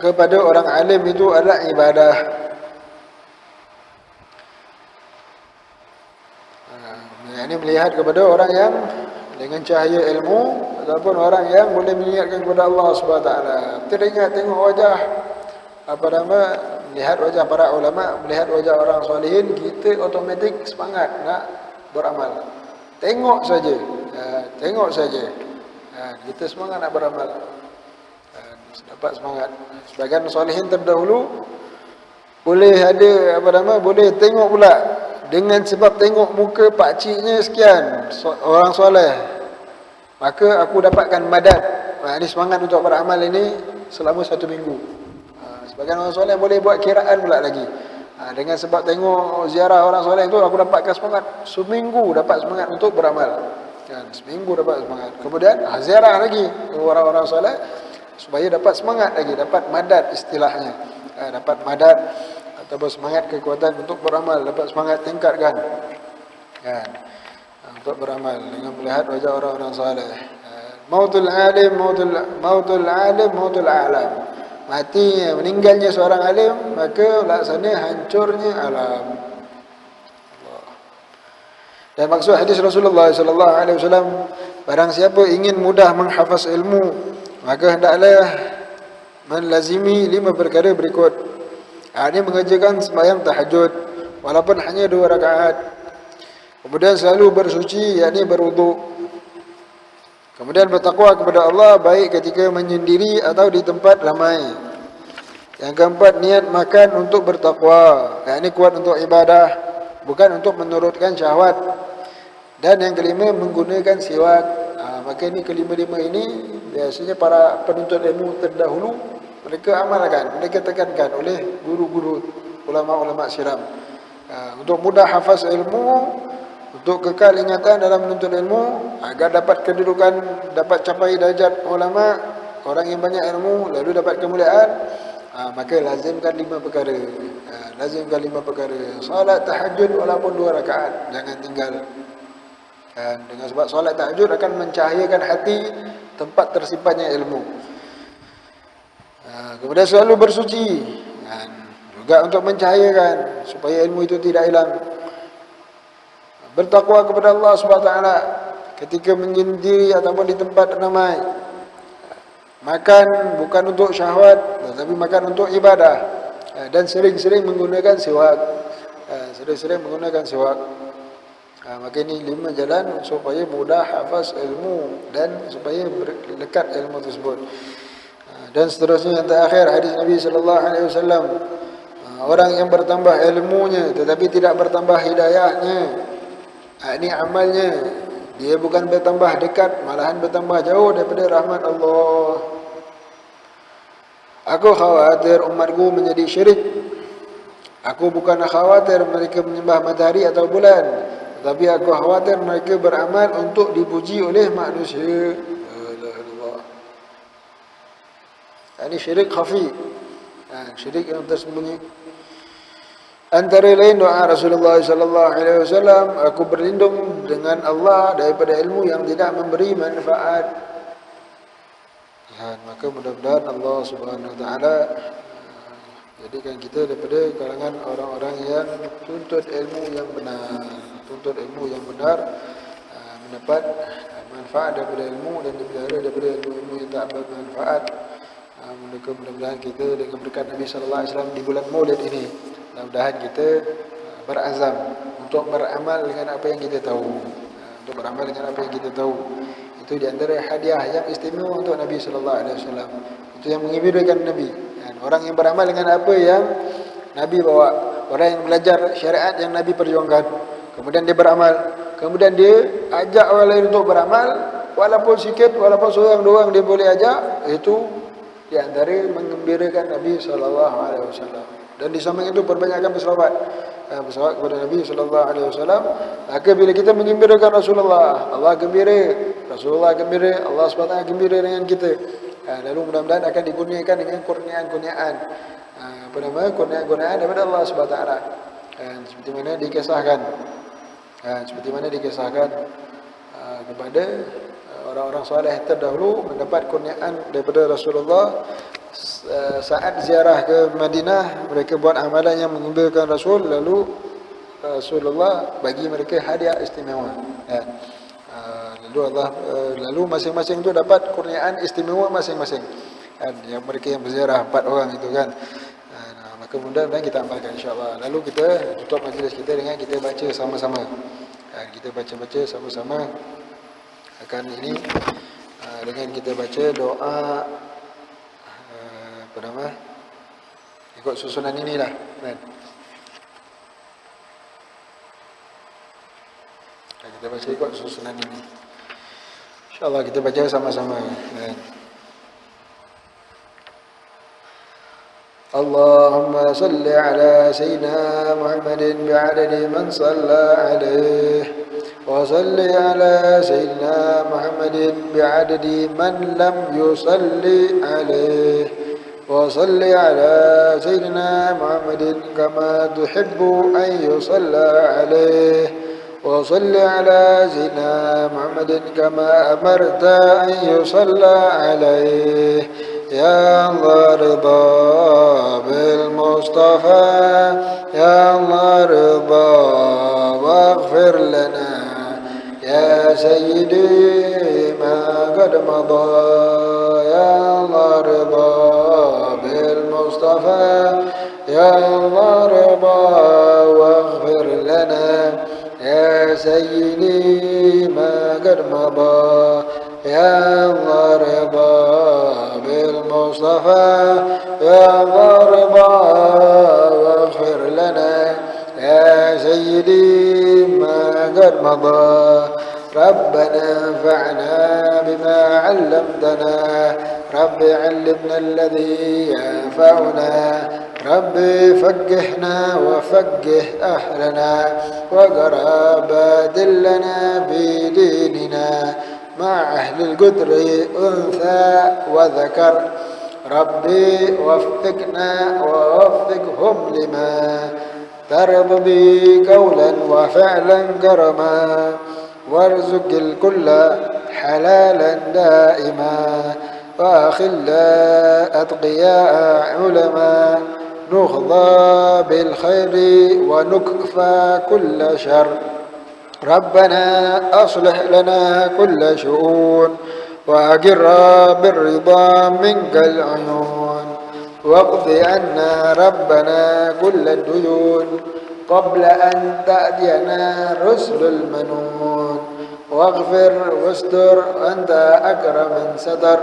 kepada orang alim itu adalah ibadah. Ini melihat kepada orang yang dengan cahaya ilmu, ataupun orang yang boleh mengingatkan kepada Allah Subhanahu Wa Taala. Teringat tengok wajah, apa nama, melihat wajah para ulama, melihat wajah orang solehin, kita otomatik semangat nak beramal. Tengok saja, tengok saja, kita semangat nak beramal. Dapat semangat. Sebagian solehin terdahulu boleh ada apa nama, boleh tengok pula dengan sebab tengok muka pak ciknya sekian orang soleh, maka aku dapatkan madat. Ini semangat untuk beramal ini selama 1 minggu. Sebagian orang soleh boleh buat kiraan pula lagi. Dengan sebab tengok ziarah orang soleh itu aku dapatkan semangat, seminggu dapat semangat untuk beramal. Kan, seminggu dapat semangat. Kemudian ziarah lagi orang-orang soleh supaya dapat semangat lagi, dapat madat istilahnya, dapat madat ataupun semangat kekuatan untuk beramal, dapat semangat tingkatkan, kan, untuk beramal dengan melihat wajah orang-orang saleh. Mautul alim, mautul alim, mautul alam. Matinya, meninggalnya seorang alim, maka laksana hancurnya alam. Dan maksud hadis Rasulullah sallallahu alaihi wasallam, barang siapa ingin mudah menghafaz ilmu, maka hendaklah melazimi 5 perkara berikut. Ini mengerjakan sembahyang tahajud walaupun hanya 2 rakaat. Kemudian selalu bersuci, yakni berwuduk. Kemudian bertakwa kepada Allah baik ketika menyendiri atau di tempat ramai. Yang keempat, niat makan untuk bertakwa, yakni kuat untuk ibadah, bukan untuk menurutkan syahwat. Dan yang kelima, menggunakan siwak. Maka ini kelima-lima ini biasanya para penuntut ilmu terdahulu mereka amalkan, mereka tekankan oleh guru-guru, ulama-ulama siram, untuk mudah hafaz ilmu, untuk kekal ingatan dalam menuntut ilmu, agar dapat kedudukan, dapat capai darjat ulama, orang yang banyak ilmu, lalu dapat kemuliaan. Maka lazimkan 5 perkara. Lazimkan 5 perkara. Salat tahajud walaupun 2 rakaat, jangan tinggal. Dengan sebab solat tahajud akan mencahayakan hati, tempat tersimpannya ilmu. Kemudian selalu bersuci, juga untuk mencahayakan supaya ilmu itu tidak hilang. Bertakwa kepada Allah SWT ketika menyendiri ataupun di tempat ramai. Makan bukan untuk syahwat, tetapi makan untuk ibadah. Dan sering-sering menggunakan siwak. Sering-sering menggunakan siwak. Maka ini 5 jalan supaya mudah hafaz ilmu dan supaya lekat ilmu tersebut. Dan seterusnya yang terakhir, hadis Nabi sallallahu alaihi wasallam, orang yang bertambah ilmunya tetapi tidak bertambah hidayahnya, ini amalnya dia bukan bertambah dekat, malahan bertambah jauh daripada rahmat Allah. Aku khawatir umatku menjadi syirik. Aku bukan khawatir mereka menyembah matahari atau bulan, tapi aku khawatir mereka beramal untuk dipuji oleh manusia. Ini syirik khafi, syirik yang tersembunyi. Antara lain doa Rasulullah sallallahu alaihi wasallam, aku berlindung dengan Allah daripada ilmu yang tidak memberi manfaat. Maka mudah-mudahan Allah Subhanahu wa taala jadikan kita daripada kalangan orang-orang yang tuntut ilmu yang benar, tuntut ilmu yang benar, mendapat manfaat daripada ilmu dan dipelihara daripada ilmu-ilmu yang tak bermanfaat. Mudah-mudahan kita dengan berkat Nabi sallallahu alaihi wasallam di bulan Maulid ini, mudah-mudahan kita berazam untuk beramal dengan apa yang kita tahu, untuk beramal dengan apa yang kita tahu. Itu di antara hadiah yang istimewa untuk Nabi sallallahu alaihi wasallam. Itu yang mengibadah Nabi. Orang yang beramal dengan apa yang Nabi bawa, orang yang belajar syariat yang Nabi perjuangkan, kemudian dia beramal, kemudian dia ajak orang lain untuk beramal, walaupun sikit, walaupun seorang dua orang dia boleh ajak, itu di antara menggembirakan Nabi sallallahu alaihi wasallam. Dan di samping itu perbanyakkan berselawat kepada Nabi sallallahu alaihi wasallam. Maka bila kita menggembirakan Rasulullah, Allah gembira, Rasulullah gembira, Allah SWT gembira dengan kita. Lalu mudah-mudahan akan dikurniakan dengan kurniaan-kurniaan. Apa nama? Kurniaan-kurniaan daripada Allah SWT. Seperti mana dikisahkan. Seperti mana dikisahkan kepada orang-orang soleh terdahulu mendapat kurniaan daripada Rasulullah saat ziarah ke Madinah. Mereka buat amalan yang menggembirakan Rasul, lalu Rasulullah bagi mereka hadiah istimewa. Lalu masing-masing itu dapat kurniaan istimewa masing-masing. Yang mereka yang berziarah 4 orang itu kan. Maka mudah-mudahan kita amalkan insya-Allah. Lalu kita tutup majlis kita dengan kita baca sama-sama. Kita baca-baca sama-sama akan ini dengan kita baca doa apa nama? Ikut susunan inilah kan. Kita baca ikut susunan ini. Insya-Allah kita baca sama-sama kan. Allahumma salli ala sayyidina Muhammadin bi'adadi man salla alaihi wa salli ala sayyidina Muhammadin bi'adadi man lam yusalli alaihi wa salli ala sayyidina Muhammadin kama tuhibbu an yusalla alaihi wa salli ala sayyidina Muhammadin kama amarta an yusalla alaihi. Ya Allah rida bil Mustafa, Ya Allah rida waghfir lana, Ya Sayyidi ma qad madha. Ya Allah rida bil Mustafa, Ya Allah rida waghfir lana, Ya Sayyidi ma qad madha. Ya Allah rida بالمصطفى يا الله رضا واغفر لنا يا سيدي ما قد مضى. ربنا انفعنا بما علمتنا، رب علمنا الذي ينفعنا، رب فقهنا وفقه أهلنا وقرابات لنا بديننا مع أهل القدر أنثى وذكر. ربي وفقنا ووفقهم لما ترضى به قولا وفعلا كرما، وارزق الكل حلالا دائما، وأخلا أتقياء علما، نخضى بالخير ونكفى كل شر. ربنا أصلح لنا كل شؤون، وأقر بالرضا منك العيون، واقض عنا ربنا كل الديون قبل أن تأتينا رسل المنون. واغفر واستر أنت أكرم من ستر،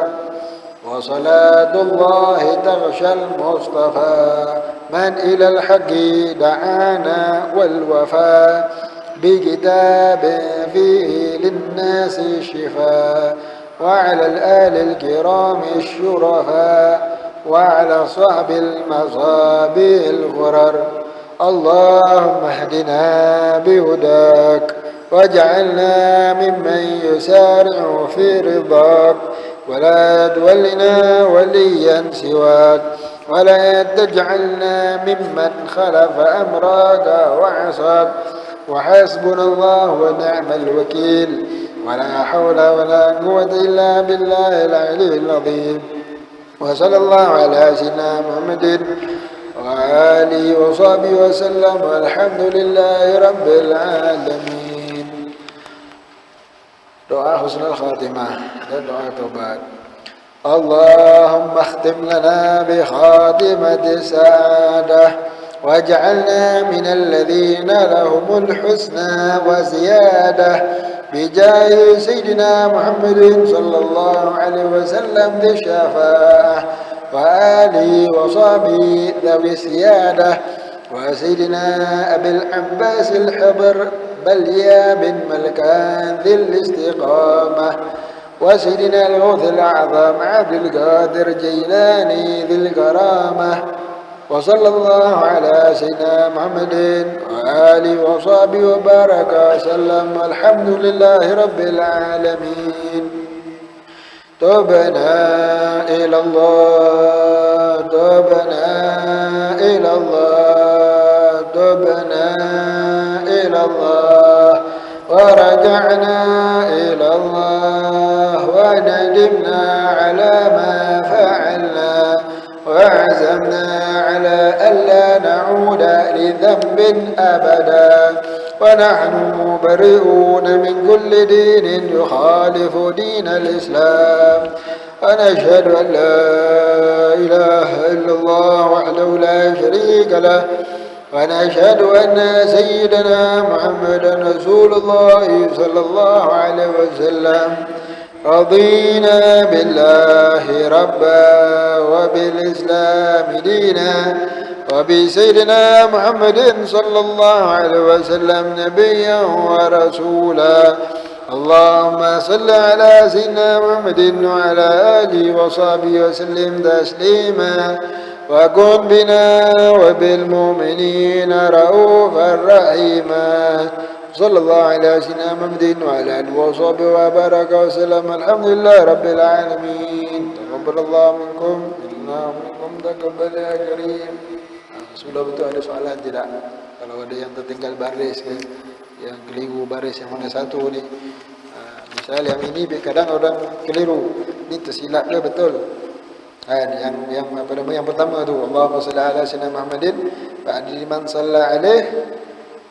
وصلاة الله تغشى المصطفى من إلى الحق دعانا والوفاء، بكتاب فيه للناس الشفاء، وعلى الآل الكرام الشرفاء، وعلى صحب المصابيح الغرر. اللهم اهدنا بهداك، واجعلنا ممن يسارع في رضاك، ولا تولنا وليا سواك، ولا تجعلنا ممن خلف أمرك وعصاك. وحسبنا الله ونعم الوكيل، ولا حول ولا قوة إلا بالله العلي العظيم. وصلى الله على سيدنا محمد وآله وصحبه وسلم، والحمد لله رب العالمين. Doa husnul khatimah dan doa taubat. Allahumma akhtim lana bi khatimati sa'adah, واجعلنا من الذين لهم الحسنى وزيادة، بجاه سيدنا محمد صلى الله عليه وسلم ذي الشفاعة، وآله وصحبه ذوي السيادة، وسيدنا أبي العباس الحبر بل يا بن ملكان ذي الاستقامة، وسيدنا الغوث الأعظم عبد القادر جيلاني ذي الكرامة. وصلى الله على سيدنا محمد وآله وصحبه وبارك وسلم. والحمد لله رب العالمين. تبنا إلى الله، تبنا إلى الله، تبنا إلى الله، ورجعنا إلى الله، وندمنا على ما فعلنا، وعزمنا على ألا نعود لذنب أبدا. ونحن بريئون من كل دين يخالف دين الإسلام. ونشهد أن لا إله إلا الله وحده لا شريك له. ونشهد أن سيدنا محمدا رسول الله صلى الله عليه وسلم. رضينا بالله ربا وبالإسلام دينا وبسيدنا محمد صلى الله عليه وسلم نبيا ورسولا. اللهم صل على سيدنا محمد وعلى آله وصحبه وسلم تسليما. وكن بنا وبالمؤمنين رؤوفا رحيما. صلى الله على سيدنا محمد وعلى آله وصحبه وبارك وسلم. الحمد لله رب العالمين. تقبل الله منكم إنا منكم تقبل يا كريم. Sudah betul ada soalan tidak? Kalau ada yang tertinggal baris ke, yang keliru baris yang mana satu ni, misalnya yang ini kadang orang keliru, ni tersilap ke betul? Yang apa nama yang pertama tu, Allahumma salli ala sayyidina Muhammadin ba'di man shalla alaih.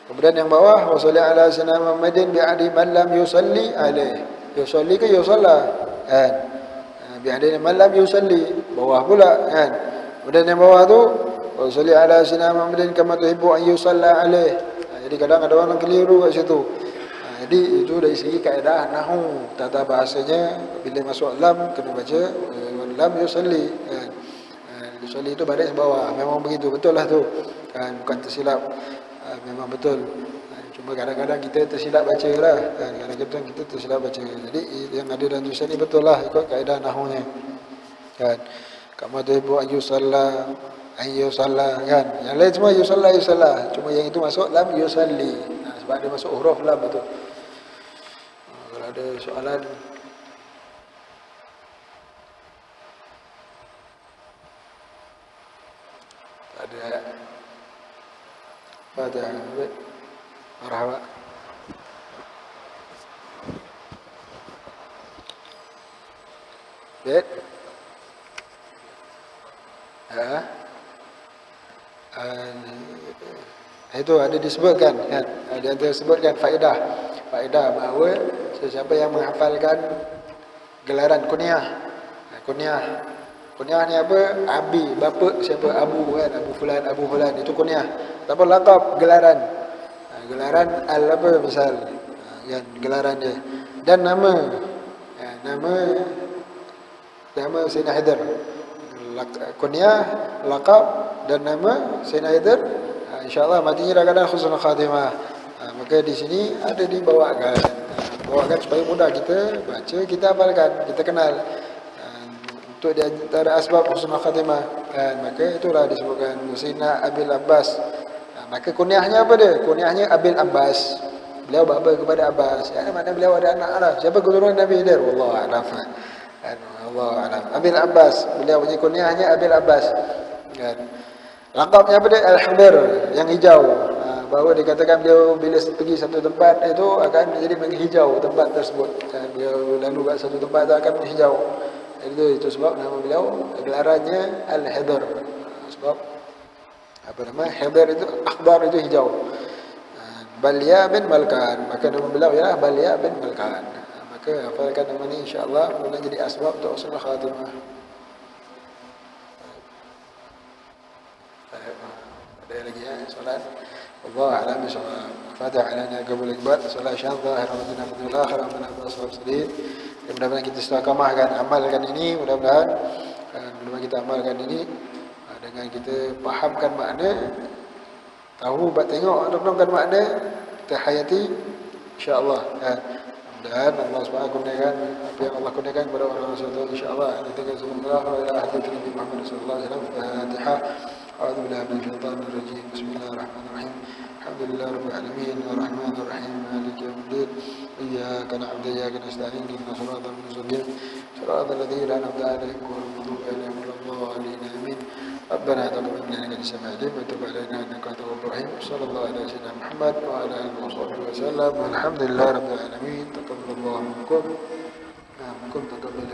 Kemudian yang bawah, wa salli ala sayyidina Muhammadin bi'adi man lam yusalli alaih. Yusalli ke yusalla? Kan? Bi'adi man lam yusalli, bawah pula kan. Kemudian yang bawah tu wa salli ala sayyidina Muhammadin kama tuhibbu an yusalla alaih. Jadi kadang ada orang keliru kat situ. Jadi itu dari segi kaedah nahwu, tata bahasanya bila masuk lam kena baca lam yusalli. Yusalli itu baris bawah. Memang begitu, betul lah tu. Kan bukan tersilap. Memang betul. Cuma kadang-kadang kita tersilap baca lah. Kadang-kadang kita tersilap baca. Jadi yang ada dalam tulisan ni betul lah ikut kaedah nahwunya. Kan. Kama tuhibbu an yusalla ayyusalla kan. Yang lain semua yusalla yusalla. Cuma yang itu masuk lam yusalli. Sebab dia masuk huruf lam betul. Kalau ada soalan ada Fatihah. Marhaba. Bet. Itu ada disebutkan kan, ada disebutkan faedah bahawa sesiapa yang menghafalkan gelaran kunyah ni apa, abi bapa siapa, abu kan, abu fulan itu kunyah. Ataupun laqab gelaran al apa misal kan, gelaran dia dan nama Sayyidina Haidar, kunyah, laqab dan nama Sayyidina Haidar. InsyaAllah matinya dalam keadaan khusnul khatimah. Maka di sini ada dibawakan supaya mudah kita baca, kita hafalkan, kita kenal. Untuk di antara asbab husnul khatimah, maka itulah disebutkan Sayyidina Abil Abbas. Maka kunyahnya apa dia? Kunyahnya Abil Abbas. Beliau bapa kepada Abbas. Mana beliau ada anak lah. Siapa keturunan Nabi Haidar? Wallahu a'lam. Wallahu a'lam. Abil Abbas. Beliau punya kunyahnya Abil Abbas. Laqabnya apa dia? Al-Hadir, yang hijau. Bahawa dikatakan beliau bila pergi satu tempat itu akan menjadi menghijau tempat tersebut. Beliau lalu kat satu tempat itu akan menghijau. Itu sebab nama beliau gelarannya Al-Hadir. Sebab apa nama? Hadir itu akhbar, itu hijau. Balya bin Malkan. Maka nama beliau ialah Balya bin Malkan. Maka hafalkan nama ni insya-Allah boleh jadi asbab untuk husnul khatimah. Ada lagi ya soalan? Allah a'lam bishawab. Fatihah alana qabul ikbat. Salat syadhah rahmatuna fil akhir amana tasawuf sedih. Mudah-mudahan kita istiqamahkan amalkan ini, mudah-mudahan kita amalkan ini dengan kita fahamkan makna, tahu buat tengok renungkan makna, kita hayati insya-Allah. Dan Allah SWT kurniakan apa yang Allah kurniakan kepada orang Rasulullah insyaAllah. Kita semoga ila hadits Nabi Muhammad sallallahu alaihi wasallam. Fatihah. A'udzu billahi minasy syaithanir rajim. Bismillahirrahmanirrahim. Alhamdulillahi rabbil alamin arrahmanir rahim maliki yaumiddin. Iyyaka na'budu wa iyyaka nasta'in ihdinas siratal mustaqim. Siratal ladzina an'amta 'alaihim ghairil maghdubi 'alaihim waladdallin. Amin. ربنا تقبل منا انك سميع العليم وتب علينا انك انت التواب الرحيم صلى الله على سيدنا محمد وعلى اله وصحبه وسلم والحمد لله رب العالمين تقبل الله منكم تقبل